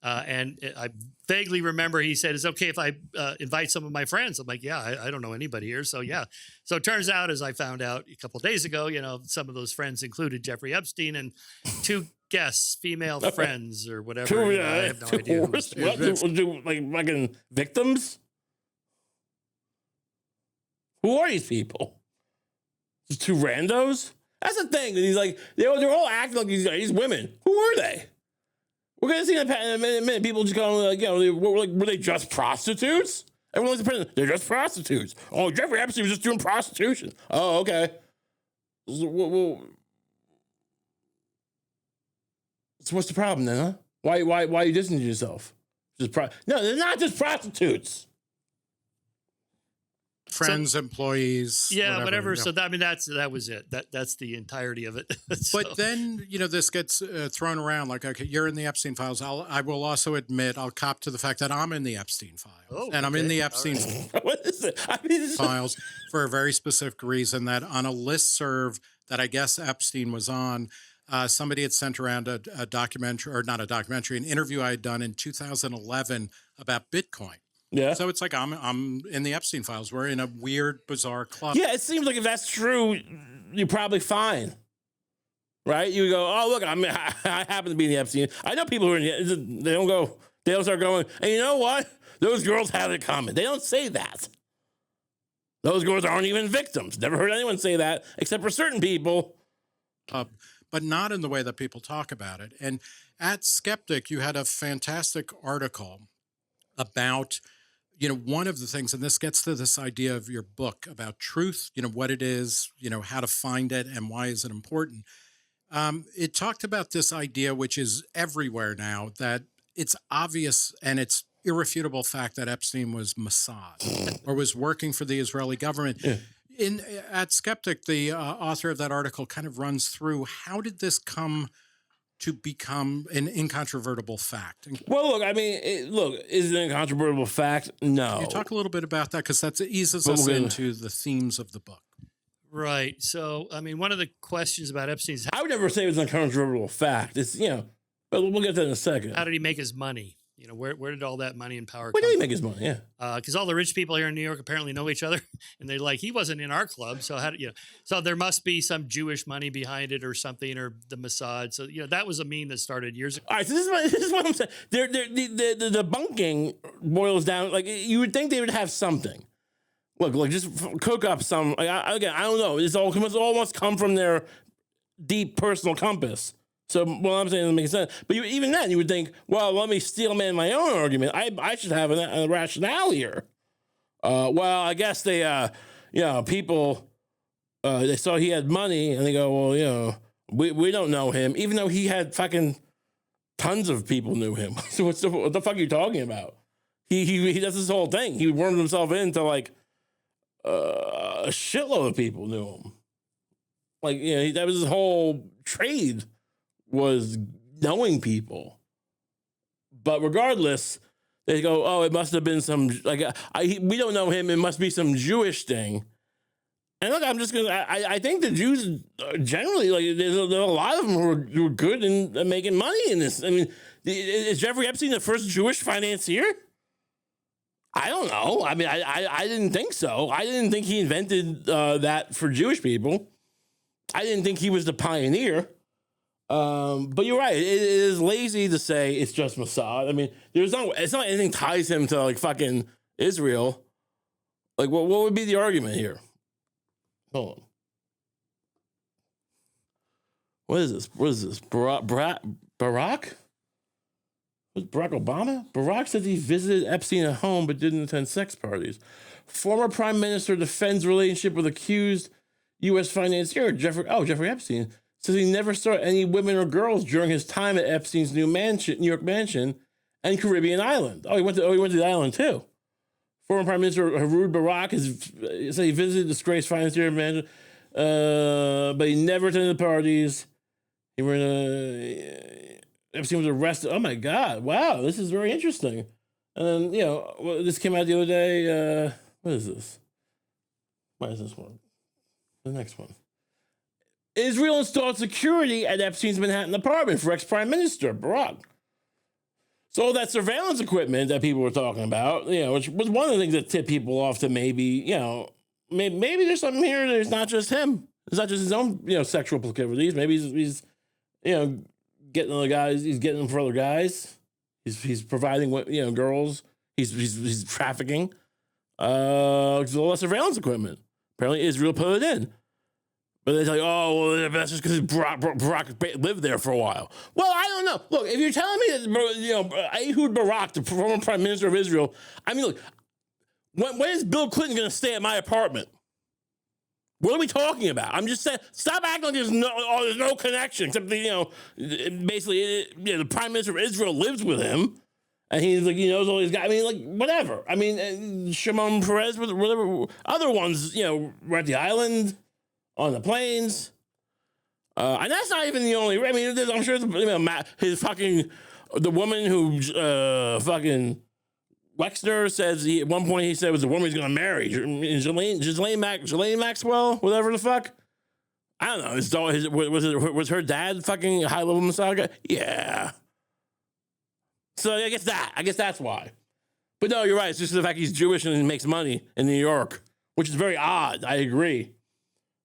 And I vaguely remember he said, it's okay if I invite some of my friends. I'm like, yeah, I don't know anybody here. So, yeah. So it turns out, as I found out a couple of days ago, some of those friends included Jeffrey Epstein and two guests, female friends or whatever. I have no idea. Like victims? Who are these people? Just two randos? That's the thing. He's like, they're all acting like these women. Who were they? We're going to see in a minute people just going, were they just prostitutes? Everyone's a president. They're just prostitutes. Oh, Jeffrey Epstein was just doing prostitution. Oh, okay. So what's the problem then, huh? Why are you distancing yourself? No, they're not just prostitutes. Friends, employees, whatever. So that was it. That's the entirety of it. But then this gets thrown around like, okay, you're in the Epstein files. I will also admit I'll cop to the fact that I'm in the Epstein files, and I'm in the Epstein what is it? files for a very specific reason. That on a listserv that I guess Epstein was on, somebody had sent around a documentary, or not a documentary, an interview I had done in 2011 about Bitcoin. Yeah. So it's like I'm in the Epstein files. We're in a weird, bizarre club. Yeah, it seems like if that's true, you're probably fine. Right? You go, oh, look, I happen to be in the Epstein. I know people who are in the, they don't start going, and you know what? Those girls have it in common. They don't say that. Those girls aren't even victims. Never heard anyone say that, except for certain people. But not in the way that people talk about it. And at Skeptic, you had a fantastic article about one of the things, and this gets to this idea of your book about truth, what it is, how to find it and why is it important. It talked about this idea, which is everywhere now, that it's obvious and it's irrefutable fact that Epstein was Mossad or was working for the Israeli government. Yeah. At Skeptic, the author of that article kind of runs through, how did this come to become an incontrovertible fact? Well, look, I mean, is it an incontrovertible fact? No. Can you talk a little bit about that? Because that eases us into the themes of the book. Right. So, I mean, one of the questions about Epstein's... I would never say it was an incontrovertible fact. It's, but we'll get to that in a second. How did he make his money? Where did all that money and power come from? Where did he make from? his money? Yeah. Because all the rich people here in New York apparently know each other. And they're like, he wasn't in our club. So so there must be some Jewish money behind it or something, or the Mossad. So, that was a meme that started years ago. All right. So this is what I'm saying. The debunking boils down, like, you would think they would have something. Look, just cook up some, I don't know. It all must come from their deep personal compass. So what I'm saying doesn't make sense. But even then, you would think, well, let me steel man my own argument. I should have a rationale here. Well, I guess they, people, they saw he had money and they go, well, we don't know him, even though he had fucking tons of people knew him. So what the fuck are you talking about? He does this whole thing. He wormed himself into like a shitload of people knew him. Like, that was his whole trade, was knowing people. But regardless, They go, oh, it must have been some, like, we don't know him. It must be some Jewish thing. And look, I'm just going to, I think the Jews generally, like, there's a lot of them who are good in making money in this. I mean, is Jeffrey Epstein the first Jewish financier? I don't know. I mean, I didn't think so. I didn't think he invented that for Jewish people. I didn't think he was the pioneer. But you're right. It is lazy to say it's just Mossad. I mean, it's not anything ties him to like fucking Israel. Like, what would be the argument here? Hold on. What is this? Barack? Was Barack Obama? Barack says he visited Epstein at home but didn't attend sex parties. Former Prime Minister defends relationship with accused U.S. financier Jeffrey Epstein. Says he never saw any women or girls during his time at Epstein's New York mansion and Caribbean island. He went to the island too. Former Prime Minister Harud Barak said he visited disgraced financier mansion, but he never attended the parties. Epstein was arrested. Oh my God! Wow, this is very interesting. And then this came out the other day. What is this? Why is this one? The next one. Israel installed security at Epstein's Manhattan apartment for ex-Prime Minister Barak. So that surveillance equipment that people were talking about, which was one of the things that tipped people off to maybe there's something here. There's not just him. It's not just his own, sexual proclivities. Maybe he's getting other guys. He's getting them for other guys. He's providing girls. He's trafficking. All that surveillance equipment. Apparently Israel put it in. But they're like, oh, well, that's just because Barack lived there for a while. Well, I don't know. Look, if you're telling me that, Ehud Barak, the former Prime Minister of Israel, I mean, look, when is Bill Clinton going to stay at my apartment? What are we talking about? I'm just saying, stop acting like there's no connection. Except basically, the Prime Minister of Israel lives with him, and he's like, he knows all these guys. I mean, like, whatever. I mean, Shimon Peres, whatever. Other ones, were at the island. On the planes. And that's not even the only, I mean, I'm sure the woman who fucking Wexner says at one point he said was the woman he's going to marry. Ghislaine Maxwell, whatever the fuck. I don't know. Was her dad fucking high level Mossad guy? Yeah. So I guess that's why. But no, you're right. It's just the fact he's Jewish and he makes money in New York, which is very odd. I agree.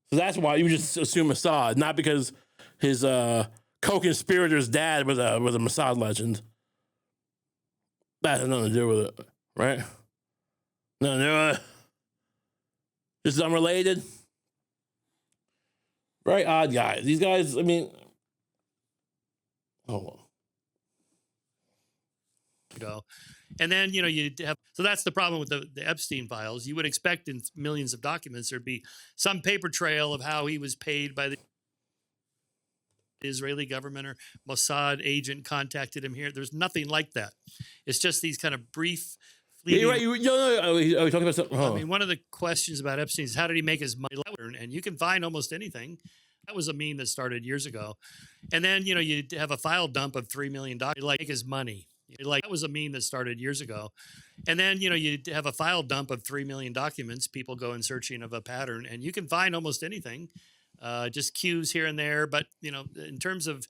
So that's why you just assume Mossad, not because his co-conspirator's dad was a Mossad legend. That has nothing to do with it, right? Nothing to do with it. Just unrelated. Very odd guys. These guys, I mean, hold on. And then, you have, so that's the problem with the Epstein files. You would expect in millions of documents, there'd be some paper trail of how he was paid by the Israeli government or Mossad agent contacted him here. There's nothing like that. It's just these kind of brief, fleeting. Yeah, you're right. Are we talking about something? I mean, one of the questions about Epstein is how did he make his money? And you can find almost anything. That was a meme that started years ago. And then, you have a file dump of $3 million. Like his money. That was a meme that started years ago. And then, you have a file dump of 3 million documents. People go in searching of a pattern, and you can find almost anything, just cues here and there. But, in terms of,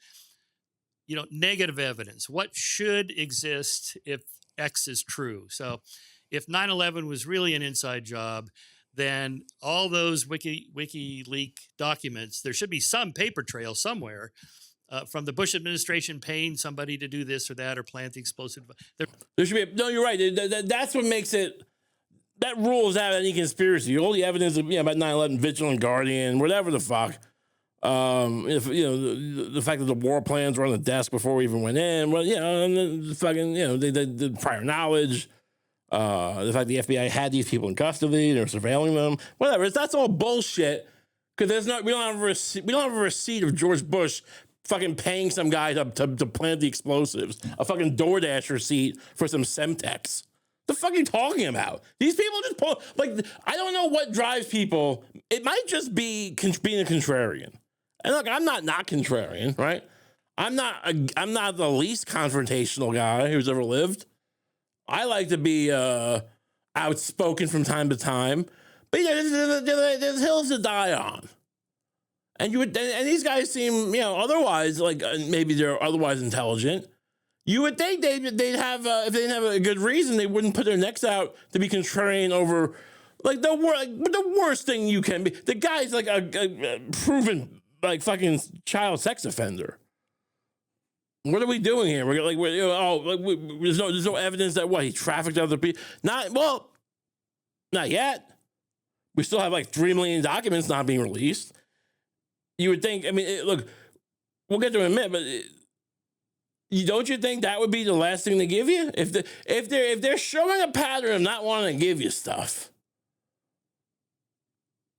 negative evidence, what should exist if X is true? So if 9/11 was really an inside job, then all those WikiLeaks documents, there should be some paper trail somewhere. From the Bush administration paying somebody to do this or that or plant the explosive. There should be, no, you're right. That's what makes it, that rules out any conspiracy. All the evidence about 9/11, Vigilant Guardian, whatever the fuck. If the fact that the war plans were on the desk before we even went in, well, and the fucking, they did prior knowledge. The fact the FBI had these people in custody, they're surveilling them, whatever. That's all bullshit. Because we don't have a receipt of George Bush fucking paying some guy to plant the explosives. A fucking DoorDash receipt for some Semtex. The fuck are you talking about? These people just pull, I don't know what drives people. It might just be being a contrarian. And look, I'm not contrarian, right? I'm not the least confrontational guy who's ever lived. I like to be outspoken from time to time, but there's hills to die on. And and these guys seem, otherwise like maybe they're otherwise intelligent. You would think they'd have if they didn't have a good reason, they wouldn't put their necks out to be contrarian over like the worst thing you can be. The guy's like a proven like fucking child sex offender. What are we doing here? We're like, there's no evidence that he trafficked other people. Not yet. We still have like 3 million documents not being released. You would think. I mean, look, we'll get to it in a minute, but don't you think that would be the last thing they give you if they're showing a pattern of not wanting to give you stuff,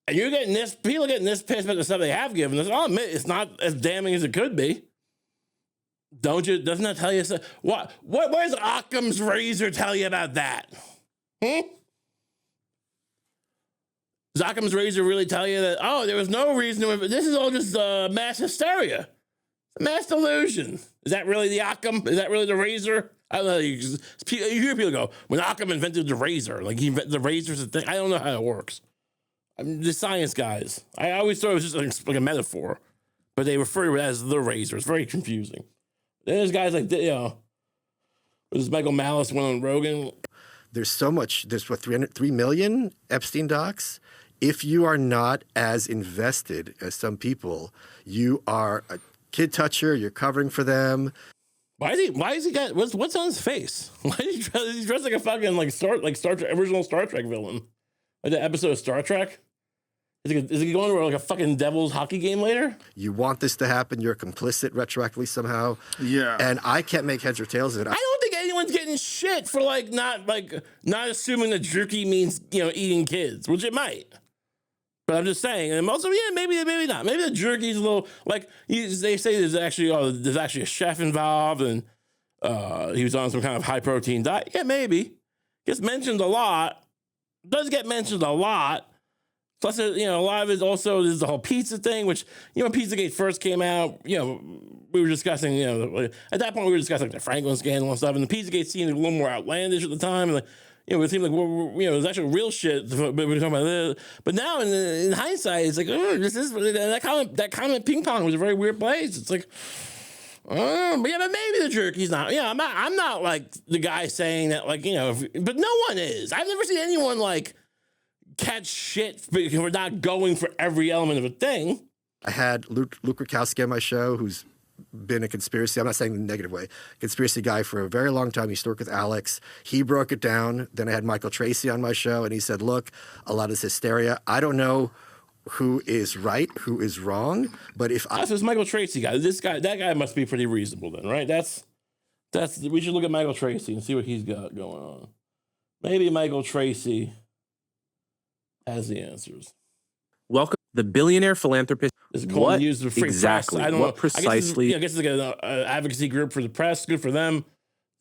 and you're getting this, people are getting this pissed about the stuff they have given us. I'll admit it's not as damning as it could be. Don't you? Doesn't that tell you something? What does Occam's razor tell you about that? Does Occam's razor really tell you that, there was no reason to, this is all just mass hysteria, mass delusion? Is that really the Occam? Is that really the razor? I don't know. You hear people go, when Occam invented the razor, like the razor's a thing. I don't know how it works. I'm the science guys. I always thought it was just like a metaphor, but they refer to it as the razor. It's very confusing. Then there's guys like, there's Michael Malice went on Rogan. There's so much. There's 3 million Epstein docs. If you are not as invested as some people, you are a kid toucher. You're covering for them. Why is he got what's on his face? Why is he dressed like a fucking Star Trek, original Star Trek villain, like the episode of Star Trek? Is he going to like a fucking Devils hockey game later? You want this to happen. You're complicit retroactively somehow. Yeah. And I can't make heads or tails of it. I don't think anyone's getting shit for not assuming that jerky means eating kids, which it might. But I'm just saying, and also, maybe not. Maybe the jerky's a little they say there's actually a chef involved, and he was on some kind of high protein diet. Yeah, maybe gets mentioned a lot. Does get mentioned a lot. Plus, a lot of it also is the whole pizza thing, which when Pizzagate first came out, we were discussing, at that point we were discussing the Franklin scandal and stuff, and the Pizzagate seemed a little more outlandish at the time, and it seemed like it was actually real shit. But we were talking about this. But now, in hindsight, it's like, that comment ping pong was a very weird place. It's like, but maybe the jerky's not. I'm not like the guy saying that, but no one is. I've never seen anyone catch shit for not going for every element of a thing. I had Luke Rukowski on my show, who's been a conspiracy, I'm not saying in a negative way, conspiracy guy for a very long time. He used to work with Alex. He broke it down. Then I had Michael Tracy on my show, and he said, look, a lot of this hysteria, I don't know who is right, who is wrong, but if That's this Michael Tracy guy. That guy must be pretty reasonable then, right? We should look at Michael Tracy and see what he's got going on. Maybe Michael Tracy has the answers. Welcome, the billionaire philanthropist. What used the free exactly? Press. I don't what know. precisely? I guess it's like an advocacy group for the press. Good for them.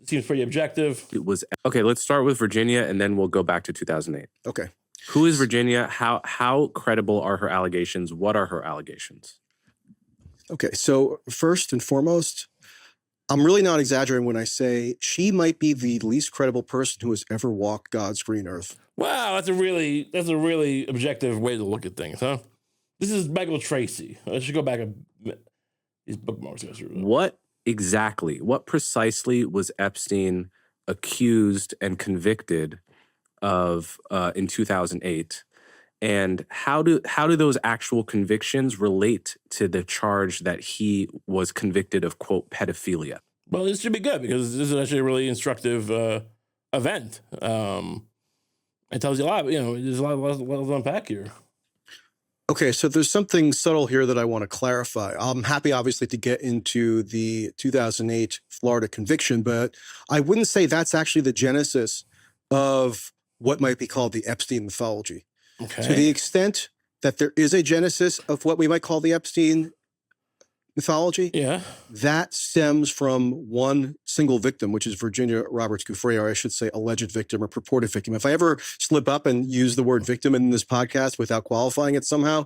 It seems pretty objective. It was okay. Let's start with Virginia, and then we'll go back to 2008. Okay. Who is Virginia? How credible are her allegations? What are her allegations? Okay. So first and foremost, I'm really not exaggerating when I say she might be the least credible person who has ever walked God's green earth. Wow, that's a really objective way to look at things, huh? This is Michael Tracy. I should go back and these bookmarks. What precisely was Epstein accused and convicted of in 2008? And how do those actual convictions relate to the charge that he was convicted of, quote, pedophilia? Well, this should be good because this is actually a really instructive event. It tells you a lot. There's a lot to unpack here. Okay, so there's something subtle here that I want to clarify. I'm happy, obviously, to get into the 2008 Florida conviction, but I wouldn't say that's actually the genesis of what might be called the Epstein mythology. Okay. To the extent that there is a genesis of what we might call the Epstein mythology, that stems from one single victim, which is Virginia Roberts Giuffre, or I should say alleged victim or purported victim. If I ever slip up and use the word victim in this podcast without qualifying it somehow,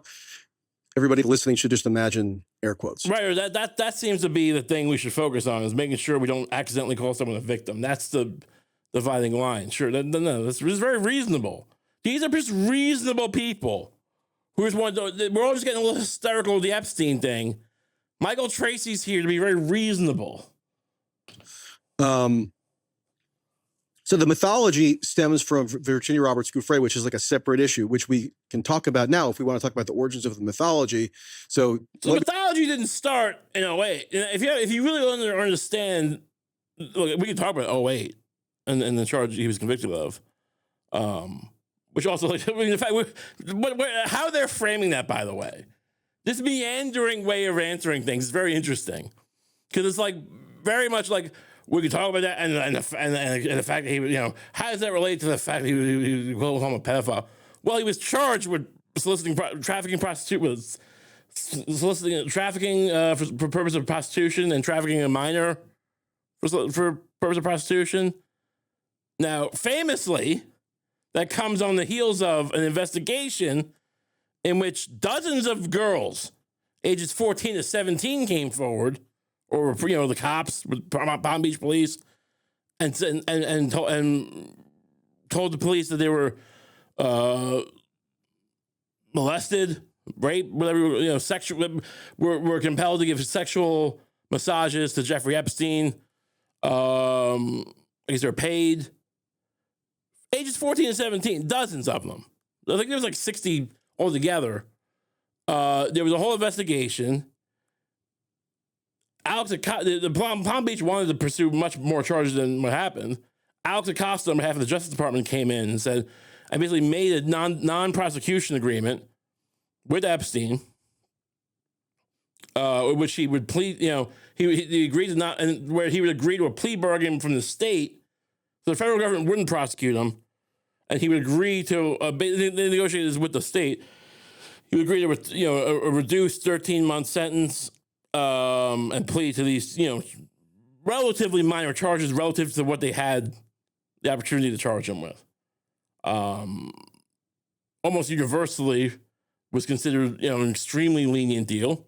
everybody listening should just imagine air quotes. Right, that seems to be the thing we should focus on, is making sure we don't accidentally call someone a victim. That's the dividing line. Sure, no, this is very reasonable. These are just reasonable people who just want to, we're all just getting a little hysterical with the Epstein thing. Michael Tracy's here to be very reasonable. So the mythology stems from Virginia Roberts Gouffre, which is like a separate issue, which we can talk about now if we want to talk about the origins of the mythology. So mythology didn't start in 08. If you really want to understand, look, we can talk about 08 and the charge he was convicted of. Which also, like, I mean, the fact, how they're framing that, by the way, this meandering way of answering things is very interesting, because it's like very much like we could talk about that and the fact that he, how does that relate to the fact that he called him a pedophile? Well, he was charged with soliciting trafficking for purpose of prostitution and trafficking a minor for purpose of prostitution. Now, famously, that comes on the heels of an investigation in which dozens of girls, ages 14 to 17, came forward, or the cops, Palm Beach police, and told the police that they were molested, raped, whatever, sexual, were compelled to give sexual massages to Jeffrey Epstein. I guess they're paid. Ages 14 and 17, dozens of them. I think there was like 60 altogether. There was a whole investigation. The Palm Beach wanted to pursue much more charges than what happened. Alex Acosta, on behalf of the Justice Department, came in and said, I basically made a non-prosecution agreement with Epstein, which he would plead, he agreed to not, and where he would agree to a plea bargain from the state. So the federal government wouldn't prosecute him, and he would agree to they negotiated this with the state. He would agree to a reduced 13-month sentence and plead to these relatively minor charges relative to what they had the opportunity to charge him with. Almost universally was considered an extremely lenient deal.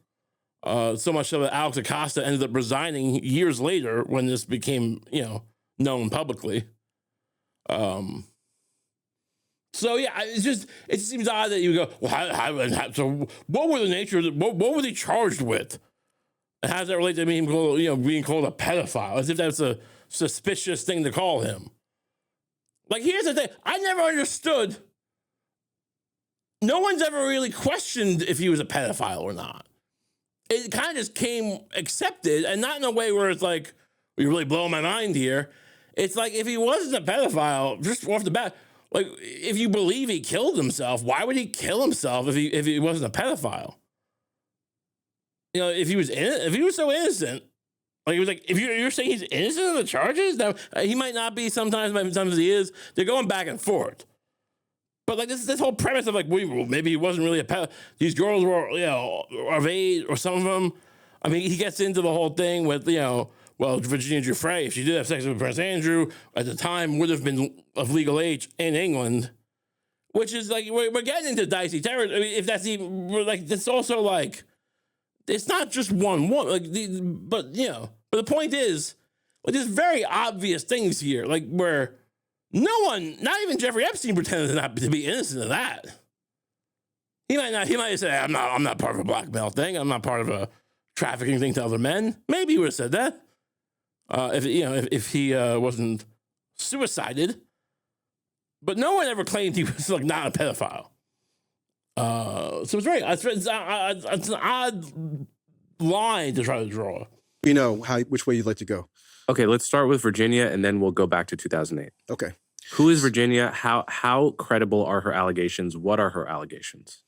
So much so that Alex Acosta ended up resigning years later when this became known publicly. So yeah, it just seems odd that you go, well, so what were the nature of what were they charged with? And how does that relate to being called, being called a pedophile? As if that's a suspicious thing to call him. Like, here's the thing. I never understood. No one's ever really questioned if he was a pedophile or not. It kind of just came accepted, and not in a way where it's like, you're really blowing my mind here. It's like, if he wasn't a pedophile, just off the bat, like, if you believe he killed himself, why would he kill himself if he wasn't a pedophile? If he was so innocent, like, it was like, if you're saying he's innocent of the charges, now he might not be sometimes he is. They're going back and forth. But like this whole premise of like, well, maybe he wasn't really a pedophile. These girls were, of age, or some of them. I mean, he gets into the whole thing with, well, Virginia Giuffre, if she did have sex with Prince Andrew, at the time would have been of legal age in England, which is like, we're getting into dicey territory. I mean, if that's even, like, it's also like, it's not just one woman, but the point is, like, there's very obvious things here, like, where no one, not even Jeffrey Epstein, pretended to be innocent of that. He might say, I'm not part of a blackmail thing. I'm not part of a trafficking thing to other men. Maybe he would have said that. If he wasn't suicided. But no one ever claimed he was like not a pedophile. So it's an odd line to try to draw. Which way you'd like to go. Okay, let's start with Virginia, and then we'll go back to 2008. Okay. Who is Virginia? How credible are her allegations? What are her allegations?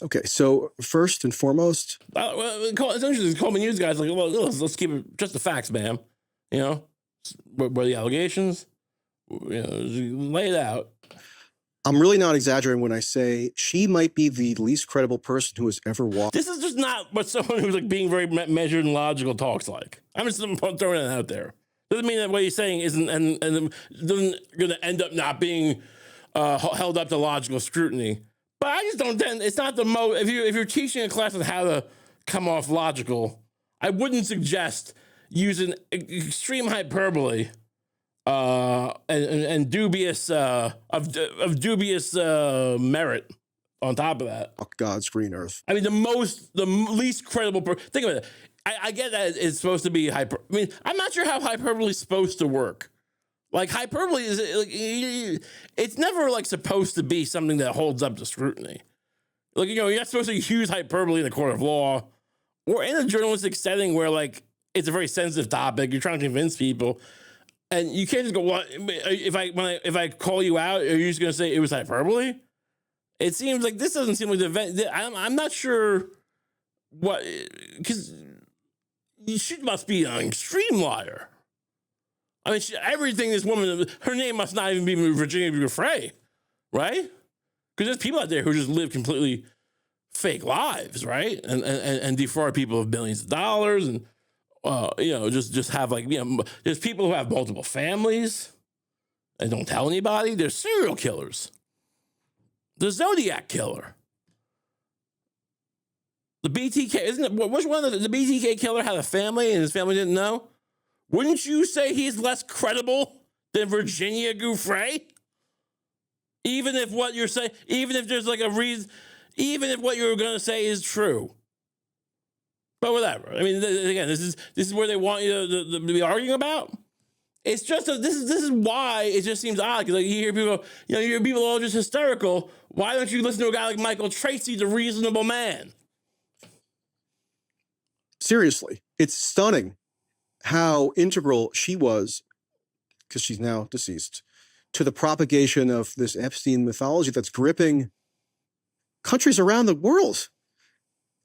Okay, so first and foremost, it's interesting. Coleman News guys like, well, let's keep it just the facts, ma'am. What are the allegations? Lay it out. I'm really not exaggerating when I say she might be the least credible person who has ever walked. This is just not what someone who's like being very measured and logical talks like. I'm just throwing it out there. Doesn't mean that what he's saying isn't and doesn't going to end up not being held up to logical scrutiny. But I just don't. It's not the most. If you're teaching a class on how to come off logical, I wouldn't suggest using extreme hyperbole and dubious of dubious merit on top of that. Oh, God's green earth. I mean, the least credible. Think of it. I get that it's supposed to be hyper. I mean, I'm not sure how hyperbole is supposed to work. Like hyperbole is, it's never like supposed to be something that holds up to scrutiny. Like, you know, you're not supposed to use hyperbole in a court of law or in a journalistic setting where like it's a very sensitive topic. You're trying to convince people, and you can't just go, "What if I call you out? Are you just going to say it was hyperbole?" It seems like this doesn't seem like the event. I'm not sure what, because she must be an extreme liar. I mean, everything this woman, her name must not even be Virginia Giuffre, right? Because there's people out there who just live completely fake lives, right? And defraud people of billions of dollars, and you know, just have like, you know, there's people who have multiple families and don't tell anybody. There's serial killers. The Zodiac killer. The BTK, isn't it? Which one of the BTK killer had a family and his family didn't know? Wouldn't you say he's less credible than Virginia Giuffre? Even if what you're saying, even if there's like a reason, even if what you're going to say is true. But whatever. I mean, again, this is where they want you to be arguing about. It's just this is why it just seems odd, because like you hear people, you know, you hear people all just hysterical. Why don't you listen to a guy like Michael Tracy, the reasonable man? Seriously, it's stunning how integral she was, because she's now deceased, to the propagation of this Epstein mythology that's gripping countries around the world.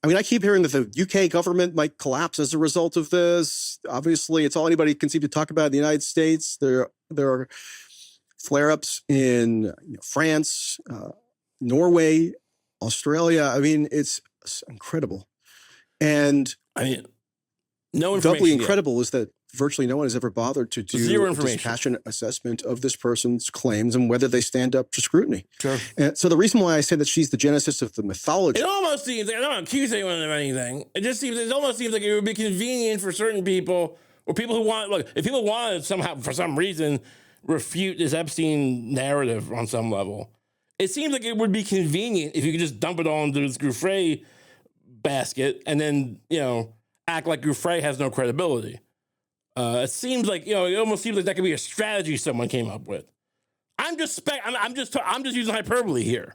I mean, I keep hearing that the UK government might collapse as a result of this. Obviously, it's all anybody can seem to talk about in the United States. There are flare-ups in France, Norway, Australia. I mean, it's incredible. And I mean, no information. Doubly incredible is that virtually no one has ever bothered to do a dispassionate assessment of this person's claims and whether they stand up to scrutiny. Sure. And so the reason why I say that she's the genesis of the mythology. It almost seems like, I don't accuse anyone of anything. It almost seems like it would be convenient for certain people, or people who want, look, if people want to somehow, for some reason, refute this Epstein narrative on some level, it seems like it would be convenient if you could just dump it all into this Giuffre basket and then, you know, act like Giuffre has no credibility. It seems like, you know, it almost seems like that could be a strategy someone came up with. I'm just using hyperbole here.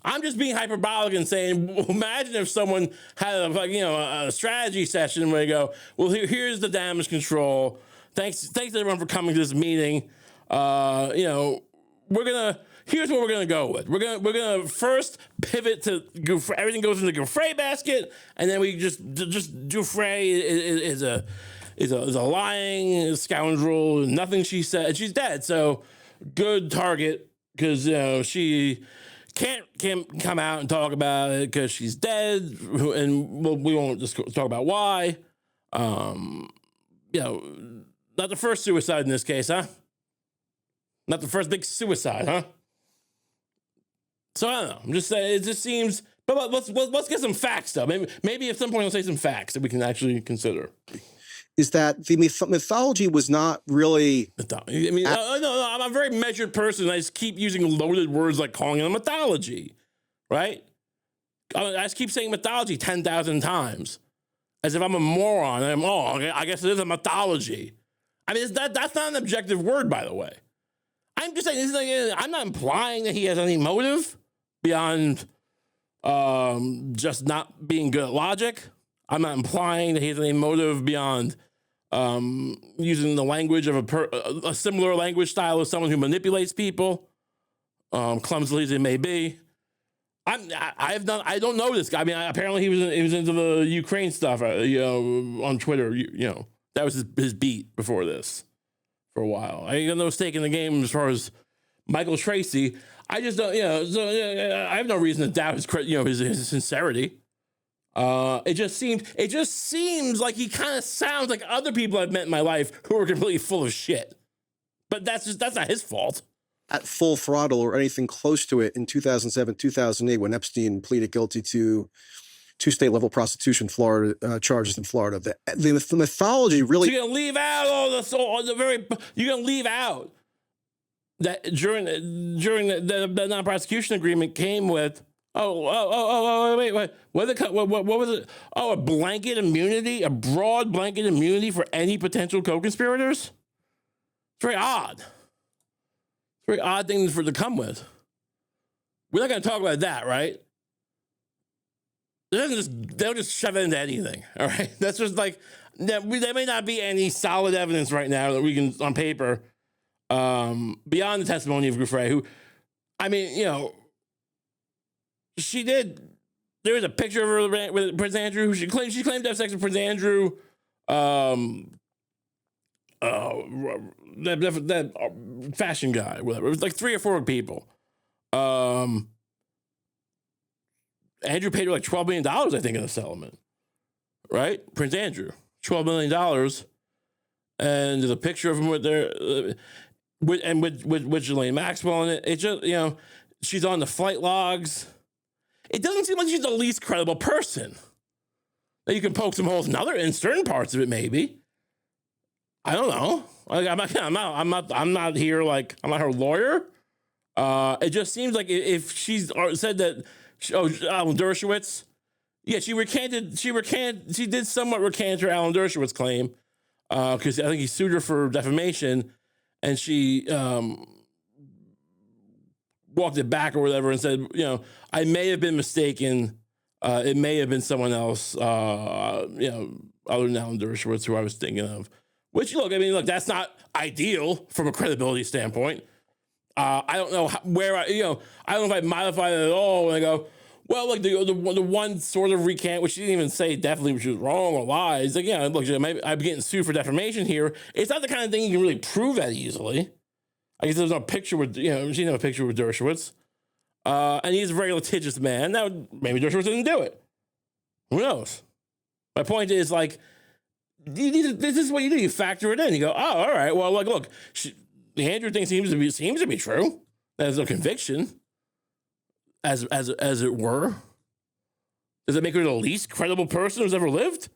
I'm just being hyperbolic and saying, imagine if someone had a strategy session where they go, well, here's the damage control. Thanks everyone for coming to this meeting. Here's what we're gonna go with. We're gonna first pivot to Giuffre. Everything goes in the Giuffre basket, and then we just Giuffre is a lying scoundrel. Nothing she said. She's dead. So good target, because she can't come out and talk about it because she's dead, and we won't just talk about why. Not the first suicide in this case, huh? Not the first big suicide, huh? So I don't know. I'm just saying, it just seems. But let's get some facts though. Maybe at some point I'll say some facts that we can actually consider. Is that the mythology was not really? I mean, no, I'm a very measured person. I just keep using loaded words like calling it a mythology, right? I just keep saying mythology 10,000 times, as if I'm a moron. And I guess it is a mythology. I mean, that's not an objective word, by the way. I'm just saying, I'm not implying that he has any motive beyond just not being good at logic. I'm not implying that he has any motive beyond using the language of a similar language style as someone who manipulates people, clumsily as it may be. I don't know this guy. I mean, apparently he was into the Ukraine stuff, on Twitter. That was his beat before this for a while. I got no stake in the game as far as Michael Tracy. I just don't, I have no reason to doubt his sincerity. It just seems like he kind of sounds like other people I've met in my life who are completely full of shit. But that's not his fault. At full throttle or anything close to it in 2007, 2008, when Epstein pleaded guilty to 2 state-level prostitution Florida charges in Florida. The mythology really. So you're gonna leave out you're gonna leave out that during the non-prosecution agreement came with wait, what was it? Oh, a blanket immunity, a broad blanket immunity for any potential co-conspirators. It's very odd. It's a very odd thing to come with. We're not going to talk about that, right? They'll just shove it into anything, all right? That's just like, there may not be any solid evidence right now that we can, on paper, beyond the testimony of Giuffre, who, I mean, you know, there was a picture of her with Prince Andrew, who she claimed to have sex with Prince Andrew, that fashion guy, whatever. It was like 3 or 4 people. Andrew paid her like $12 million, I think, in the settlement. Right? Prince Andrew, $12 million. And there's a picture of him with Ghislaine Maxwell in it. It's just, you know, she's on the flight logs. It doesn't seem like she's the least credible person. Now you can poke some holes in certain parts of it, maybe. I don't know. Like, I'm not here like I'm not her lawyer. It just seems like if she's said that, Alan Dershowitz, yeah, she did somewhat recant her Alan Dershowitz claim, because I think he sued her for defamation, and she walked it back or whatever and said, you know, I may have been mistaken. It may have been someone else, you know, other than Alan Dershowitz, who I was thinking of. Which, look, that's not ideal from a credibility standpoint. I don't know I don't know if I modify it at all when I go, well, like the one sort of recant, which she didn't even say definitely she was wrong or lies. Like, yeah, look, I'm getting sued for defamation here. It's not the kind of thing you can really prove that easily. I guess there's no picture with, you know, she didn't have a picture with Dershowitz. And he's a very litigious man. Now, maybe Dershowitz didn't do it. Who knows? My point is, like, this is what you do. You factor it in. You go, oh, all right. Well, like, look, the Andrew thing seems to be true. There's no conviction, as it were. Does it make her the least credible person who's ever lived?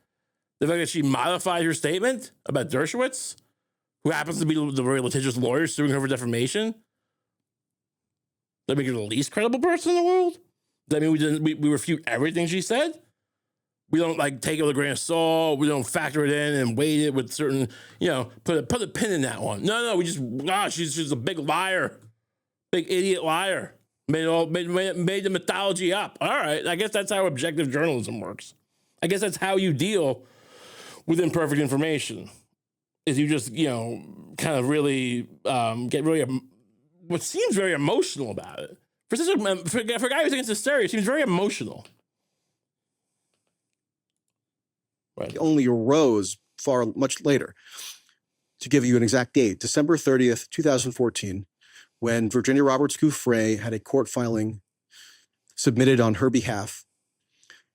The fact that she modified her statement about Dershowitz, who happens to be the very litigious lawyer suing her for defamation, does that make her the least credible person in the world? Does that mean we refute everything she said? We don't like take it with a grain of salt. We don't factor it in and weight it with certain, you know, put a pin in that one. No, we just, she's just a big liar, big idiot liar. Made the mythology up. All right, I guess that's how objective journalism works. I guess that's how you deal with imperfect information. Is you just, you know, kind of really get really what seems very emotional about it. For a guy who's against hysteria, it seems very emotional. Right. Only arose much later. To give you an exact date, December 30th, 2014, when Virginia Roberts Giuffre had a court filing submitted on her behalf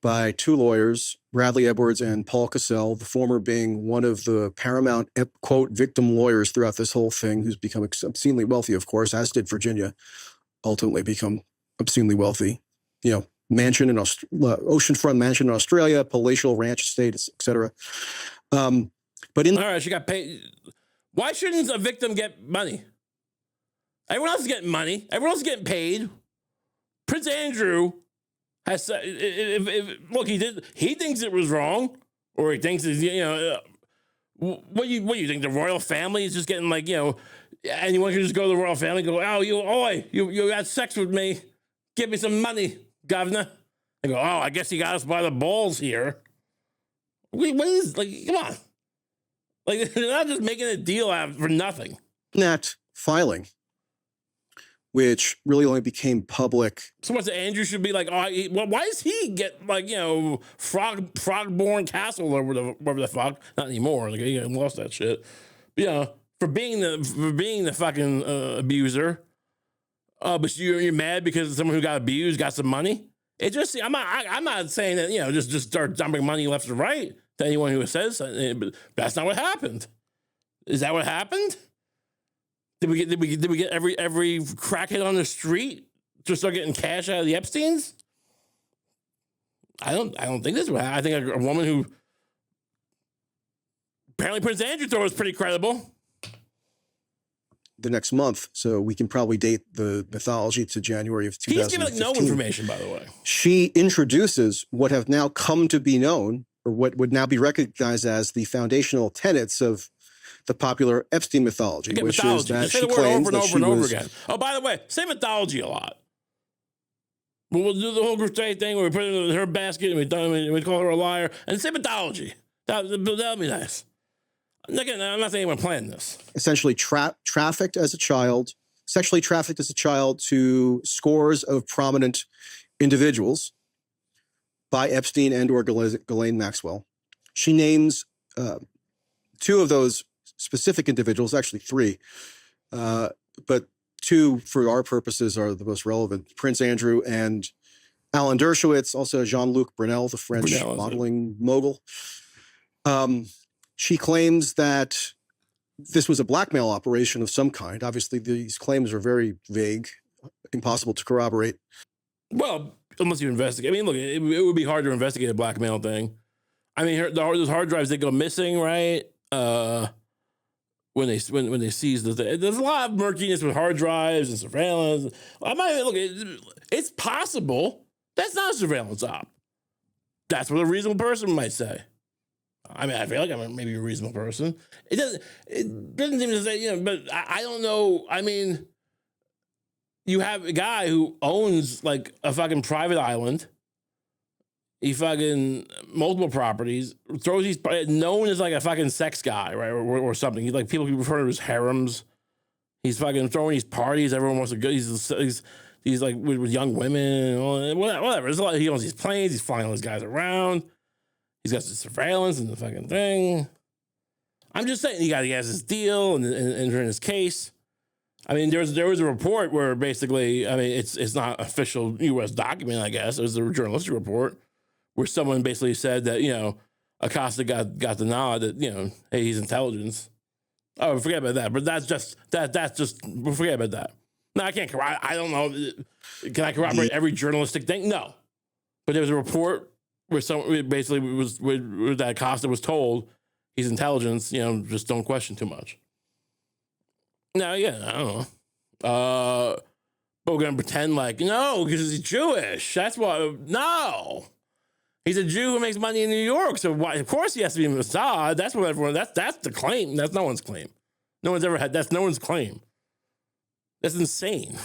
by 2 lawyers, Bradley Edwards and Paul Cassell, the former being one of the paramount, quote, victim lawyers throughout this whole thing, who's become obscenely wealthy, of course, as did Virginia, ultimately become obscenely wealthy. You know, mansion in oceanfront mansion in Australia, palatial ranch estate, etc. But all right, she got paid. Why shouldn't a victim get money? Everyone else is getting money. Everyone else is getting paid. Prince Andrew has look. He thinks it was wrong, or he thinks it's, you know. What do you think? The royal family is just getting, like, you know, anyone can just go to the royal family and go, oh, you had sex with me. Give me some money, governor. I go, oh, I guess he got us by the balls here. What is, like, come on. Like, they're not just making a deal out for nothing. That filing, which really only became public. So what's Andrew should be like, well, why does he get, like, you know, Frogborn Castle or whatever the fuck? Not anymore. Like, he lost that shit. But, you know, for being the fucking abuser. But you're mad because someone who got abused got some money. It just, I'm not saying that, you know, just start dumping money left and right to anyone who says something, but that's not what happened. Is that what happened? Did we get every crackhead on the street to start getting cash out of the Epsteins? I don't think this. I think a woman who apparently Prince Andrew thought was pretty credible. The next month, so we can probably date the mythology to January of 2015. He's giving no information, by the way. She introduces what have now come to be known, or what would now be recognized as the foundational tenets of the popular Epstein mythology, Again, which mythology. is that Just say she the word claims over and that over she and over was again. Oh, by the way, say mythology a lot. We'll do the whole crusade thing where we put it in her basket and we call her a liar and say mythology. That'll be nice. Again, I'm not saying I'm planning this. essentially trafficked as a child, sexually trafficked as a child to scores of prominent individuals by Epstein and or Ghislaine Maxwell. She names two of those specific individuals, actually three, but two for our purposes are the most relevant: Prince Andrew and Alan Dershowitz, also Jean-Luc Brunel, the French modeling mogul. She claims that this was a blackmail operation of some kind. Obviously, these claims are very vague, impossible to corroborate. Well, unless you investigate. I mean, look, it would be hard to investigate a blackmail thing. I mean, those hard drives, they go missing, right? When they seize the thing. There's a lot of murkiness with hard drives and surveillance. It's possible. That's not a surveillance op. That's what a reasonable person might say. I mean, I feel like I'm maybe a reasonable person. It doesn't seem to say, but I don't know. I mean, you have a guy who owns like a fucking private island. He fucking multiple properties, throws these, known as like a fucking sex guy, right? Or something. He's like, people keep referring to his harems. He's fucking throwing these parties. Everyone wants to go. He's like with young women, and whatever. There's a lot. He owns these planes. He's flying all these guys around. He's got the surveillance and the fucking thing. I'm just saying, he has this deal and during his case. I mean, there was a report where basically, I mean, it's not official U.S. document, I guess. It was a journalistic report where someone basically said that, Acosta got the nod that, hey, he's intelligence. Oh, forget about that. But that's just forget about that. No, I can't corroborate. I don't know. Can I corroborate every journalistic thing? No. But there was a report where someone basically where that Acosta was told he's intelligence, just don't question too much. Now, yeah, I don't know. But we're going to pretend like, no, because he's Jewish. That's why, no. He's a Jew who makes money in New York. So why, of course he has to be Mossad. That's what everyone, that's the claim. That's no one's claim. No one's ever had, that's no one's claim. That's insane.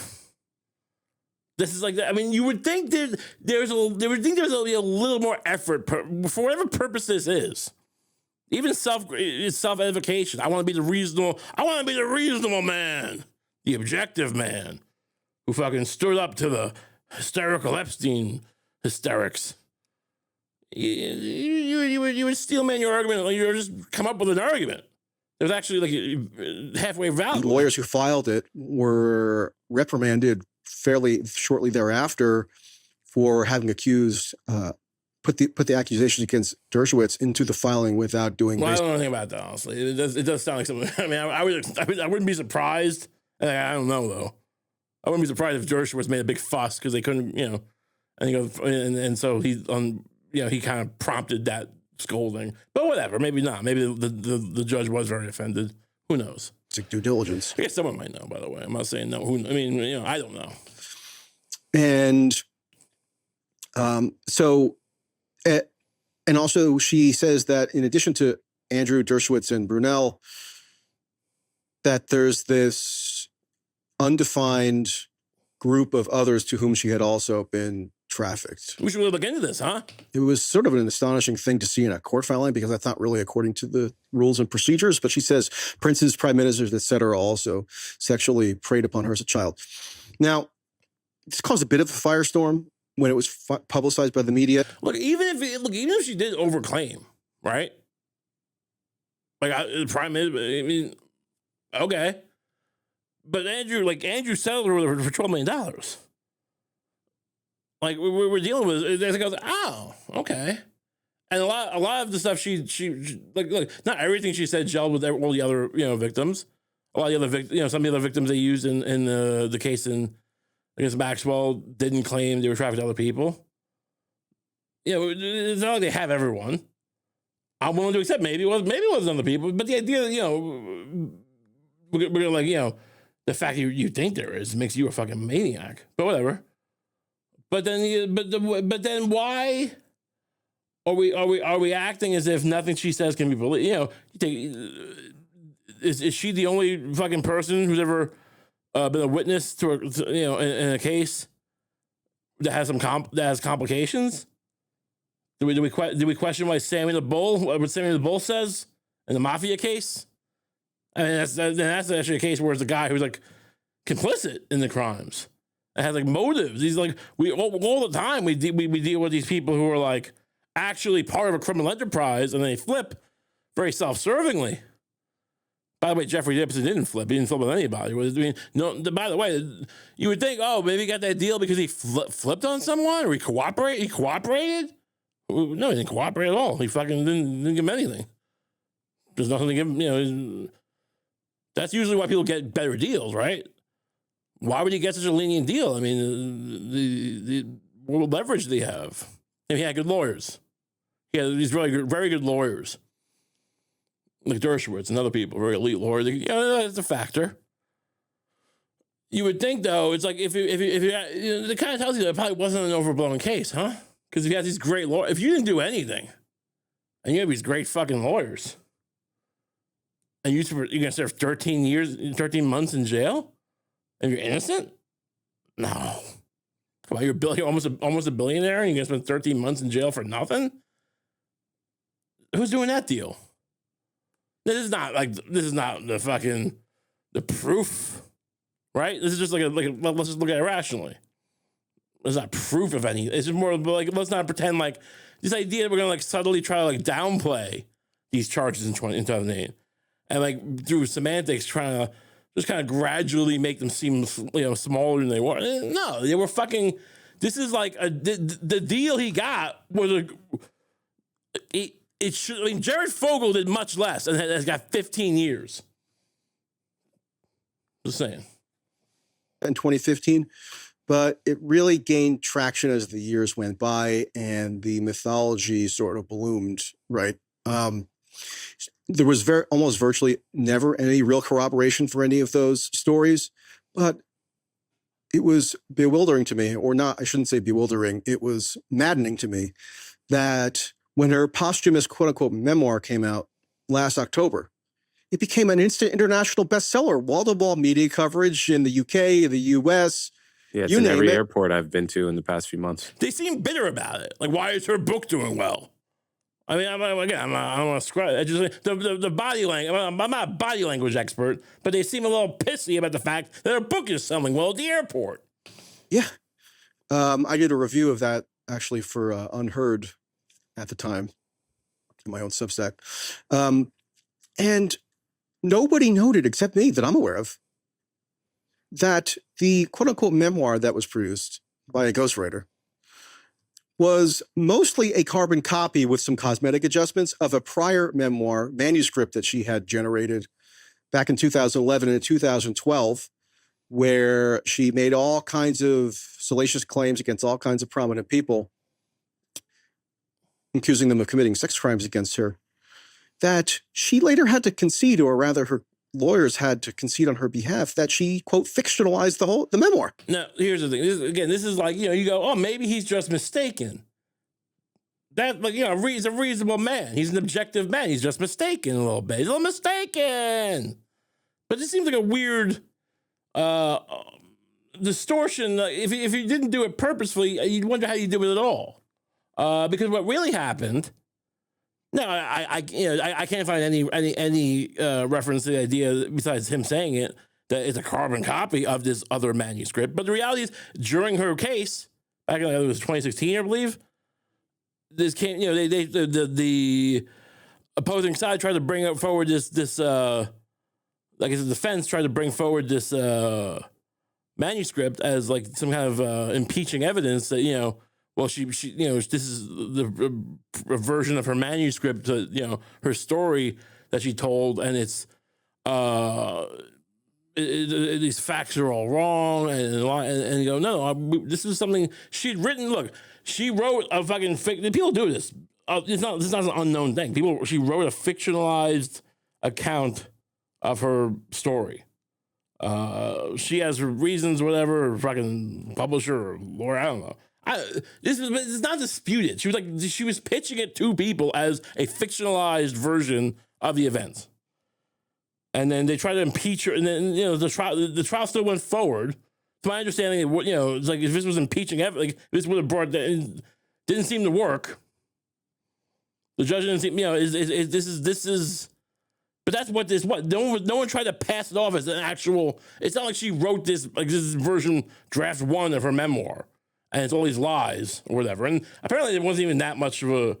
This is like that. I mean, you would think there's a little more effort for whatever purpose this is. Even self-edification. I want to be the reasonable man, the objective man, who fucking stood up to the hysterical Epstein hysterics. You would steel man your argument. Like, you would just come up with an argument. There's actually like halfway valid. The lawyers who filed it were reprimanded fairly shortly thereafter for having accused, put the accusations against Dershowitz into the filing without doing. Well, I don't know anything about that, honestly. It does sound like something. I mean, I wouldn't be surprised. I don't know though. I wouldn't be surprised if Dershowitz made a big fuss because they couldn't, and so he kind of prompted that scolding. But whatever, maybe not. Maybe the judge was very offended. Who knows? It's like due diligence. I guess someone might know, by the way. I'm not saying no. I don't know. And and also she says that in addition to Andrew, Dershowitz, and Brunel, that there's this undefined group of others to whom she had also been trafficked. We should really look into this, huh? It was sort of an astonishing thing to see in a court filing because that's not really according to the rules and procedures. But she says princes, prime ministers, etc., also sexually preyed upon her as a child. Now, this caused a bit of a firestorm when it was publicized by the media. Look, even if she did overclaim, right? Like prime minister, I mean, okay, but Andrew settled her for $12 million. Like we're dealing with, I think I was like, oh, okay. And a lot of the stuff she look, not everything she said gelled with all the other victims. A lot of the other victims, some of the other victims they used in the case against Maxwell didn't claim they were trafficked to other people. it's not like they have everyone. I'm willing to accept maybe it wasn't other people, but the idea that, we're like, the fact you think there is makes you a fucking maniac. But whatever. But then why are we acting as if nothing she says can be believed? Is she the only fucking person who's ever been a witness to in a case that has complications? Did we question what Sammy the Bull says in the mafia case? I mean, that's actually a case where it's a guy who's like complicit in the crimes and has like motives. He's like, we all the time we deal with these people who are like actually part of a criminal enterprise and they flip very self-servingly. By the way, Jeffrey Epstein didn't flip. He didn't flip with anybody. By the way, you would think, maybe he got that deal because he flipped on someone or he cooperated. No, he didn't cooperate at all. He fucking didn't give him anything. There's nothing to give him, That's usually why people get better deals, right? Why would he get such a lenient deal? I mean, what leverage did he have? And he had good lawyers. He had these very good lawyers. Like Dershowitz and other people, very elite lawyers. That's a factor. You would think, though, it's like if you it kind of tells you that it probably wasn't an overblown case, huh? Because if you had these great lawyers, if you didn't do anything, and you have these great fucking lawyers, and you're gonna serve 13 months in jail, and you're innocent? No. Come on, you're almost a billionaire, and you're gonna spend 13 months in jail for nothing? Who's doing that deal? This is not the proof, right? This is just let's just look at it rationally. There's not proof of any. It's just more like, let's not pretend like this idea that we're gonna subtly try to downplay these charges in 2008, and through semantics trying to just kind of gradually make them seem smaller than they were. No, they were fucking. This is the deal he got was it should. I mean, Jared Fogle did much less and has got 15 years. Just saying. In 2015. But it really gained traction as the years went by and the mythology sort of bloomed, right? There was almost virtually never any real corroboration for any of those stories, but it was bewildering to me, or not, I shouldn't say bewildering, it was maddening to me that when her posthumous quote-unquote memoir came out last October, it became an instant international bestseller, wall-to-wall media coverage in the UK, the US. Yeah, it's in every airport I've been to in the past few months. They seem bitter about it. Like, why is her book doing well? I mean, I don't want to scrub it. The body language. I'm not a body language expert, but they seem a little pissy about the fact that her book is selling well at the airport. Yeah. I did a review of that actually for Unheard at the time in my own Substack. And nobody noted, except me, that I'm aware of, that the quote-unquote memoir that was produced by a ghostwriter was mostly a carbon copy with some cosmetic adjustments of a prior memoir manuscript that she had generated back in 2011 and 2012, where she made all kinds of salacious claims against all kinds of prominent people, accusing them of committing sex crimes against her, that she later had to concede, or rather her lawyers had to concede on her behalf, that she, quote, fictionalized the memoir. Now, here's the thing. This is like, you go, maybe he's just mistaken. That, he's a reasonable man. He's an objective man. He's just mistaken a little bit. He's a little mistaken. But it seems like a weird distortion. If you didn't do it purposefully, you'd wonder how you do it at all. Because what really happened. No, I can't find any reference to the idea besides him saying it that it's a carbon copy of this other manuscript. But the reality is, during her case, back in it was 2016, I believe, this came. The opposing side tried to bring forward this like the defense tried to bring forward this manuscript as like some kind of impeaching evidence that well, she this is the version of her manuscript to, her story that she told, and it's these facts are all wrong, and you go, no, this is something she'd written. Look, she wrote a fucking people do this. It's not an unknown thing. She wrote a fictionalized account of her story. She has her reasons, whatever, her fucking publisher or lawyer, I don't know. This is not disputed. She was pitching it to people as a fictionalized version of the events. And then they tried to impeach her, and then the trial still went forward. To my understanding, it's like if this was impeaching, this would have brought that. Didn't seem to work. The judge didn't seem, this is. But that's what this was. No one tried to pass it off as an actual. It's not like she wrote this version, draft 1 of her memoir, and it's all these lies or whatever. And apparently, it wasn't even that much of a.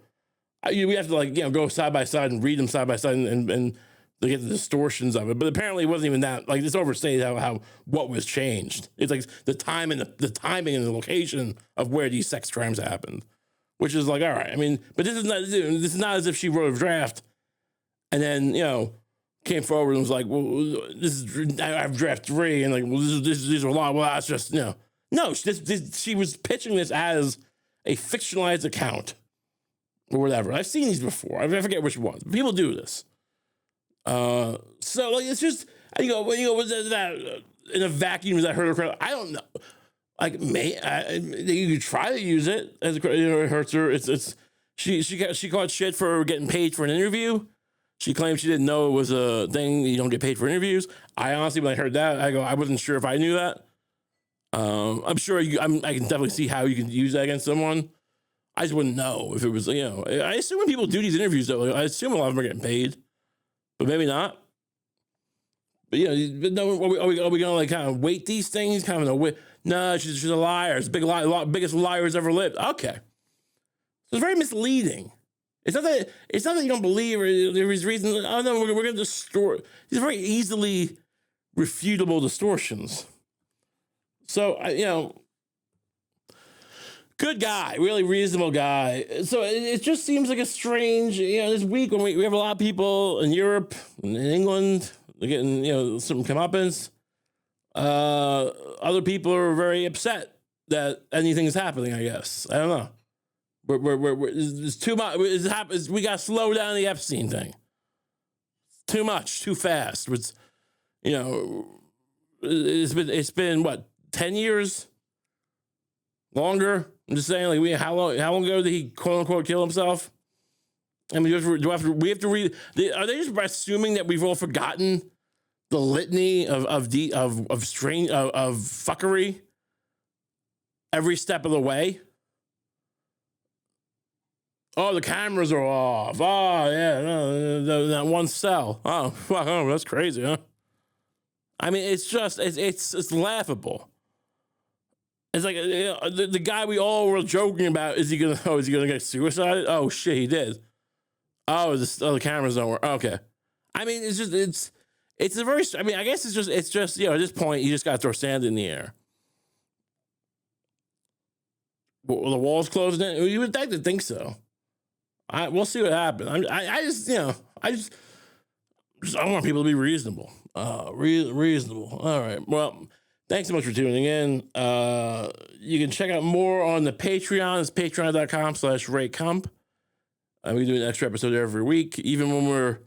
We have to go side by side and read them side by side and to get the distortions of it. But apparently, it wasn't even that. It's overstated how what was changed. It's like the time and the timing and the location of where these sex crimes happened, which is all right. I mean, but this is not as if she wrote a draft. And then, came forward and was like, well, I have draft 3. And these are a lot. Well, that's just, No, she was pitching this as a fictionalized account or whatever. I've seen these before. I forget which ones. People do this. So, it's just, was that in a vacuum? Is that hurt her? I don't know. You could try to use it as it hurts her. She caught shit for getting paid for an interview. She claimed she didn't know it was a thing. You don't get paid for interviews. I honestly, when I heard that, I wasn't sure if I knew that. I'm sure I can definitely see how you can use that against someone. I just wouldn't know if it was, I assume when people do these interviews, though, I assume a lot of them are getting paid, but maybe not. But no, are we gonna kind of weight these things? Kind of no, she's a liar. It's a big lie, biggest liar who's ever lived. Okay, so it's very misleading. It's not that you don't believe or there's reasons. Oh no, we're going to distort. These are very easily refutable distortions. So good guy, really reasonable guy. So it just seems like a strange. This week when we have a lot of people in Europe, in England, they're getting some comeuppance. Other people are very upset that anything's happening. I guess I don't know. It's too much. We got to slow down the Epstein thing. Too much, too fast. It's been what, 10 years? Longer? I'm just saying, how long ago did he quote unquote kill himself? I mean, we have to read. Are they just assuming that we've all forgotten the litany of fuckery every step of the way? Oh, the cameras are off. Oh, yeah, no, that one cell. Oh, fuck, that's crazy, huh? I mean, it's just, it's laughable. It's like the guy we all were joking about. Is he gonna get suicided? Oh shit, he did. Oh, the cameras don't work. Okay, I mean, it's a very. I mean, I guess it's just at this point you just got to throw sand in the air. Well, the walls closing in. You would like to think so. We'll see what happens. I want people to be reasonable. Reasonable. All right. Well, thanks so much for tuning in. You can check out more on the Patreon. It's patreon.com/RayCump. We do an extra episode every week, even when we're,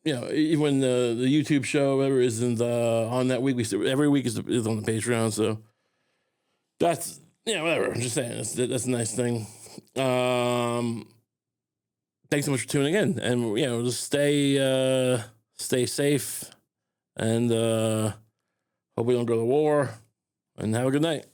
even when the YouTube show, whatever, isn't on that week. Every week is on the Patreon. So that's, whatever. I'm just saying, that's a nice thing. Thanks so much for tuning in, and just stay safe, and hope we don't go to war, and have a good night.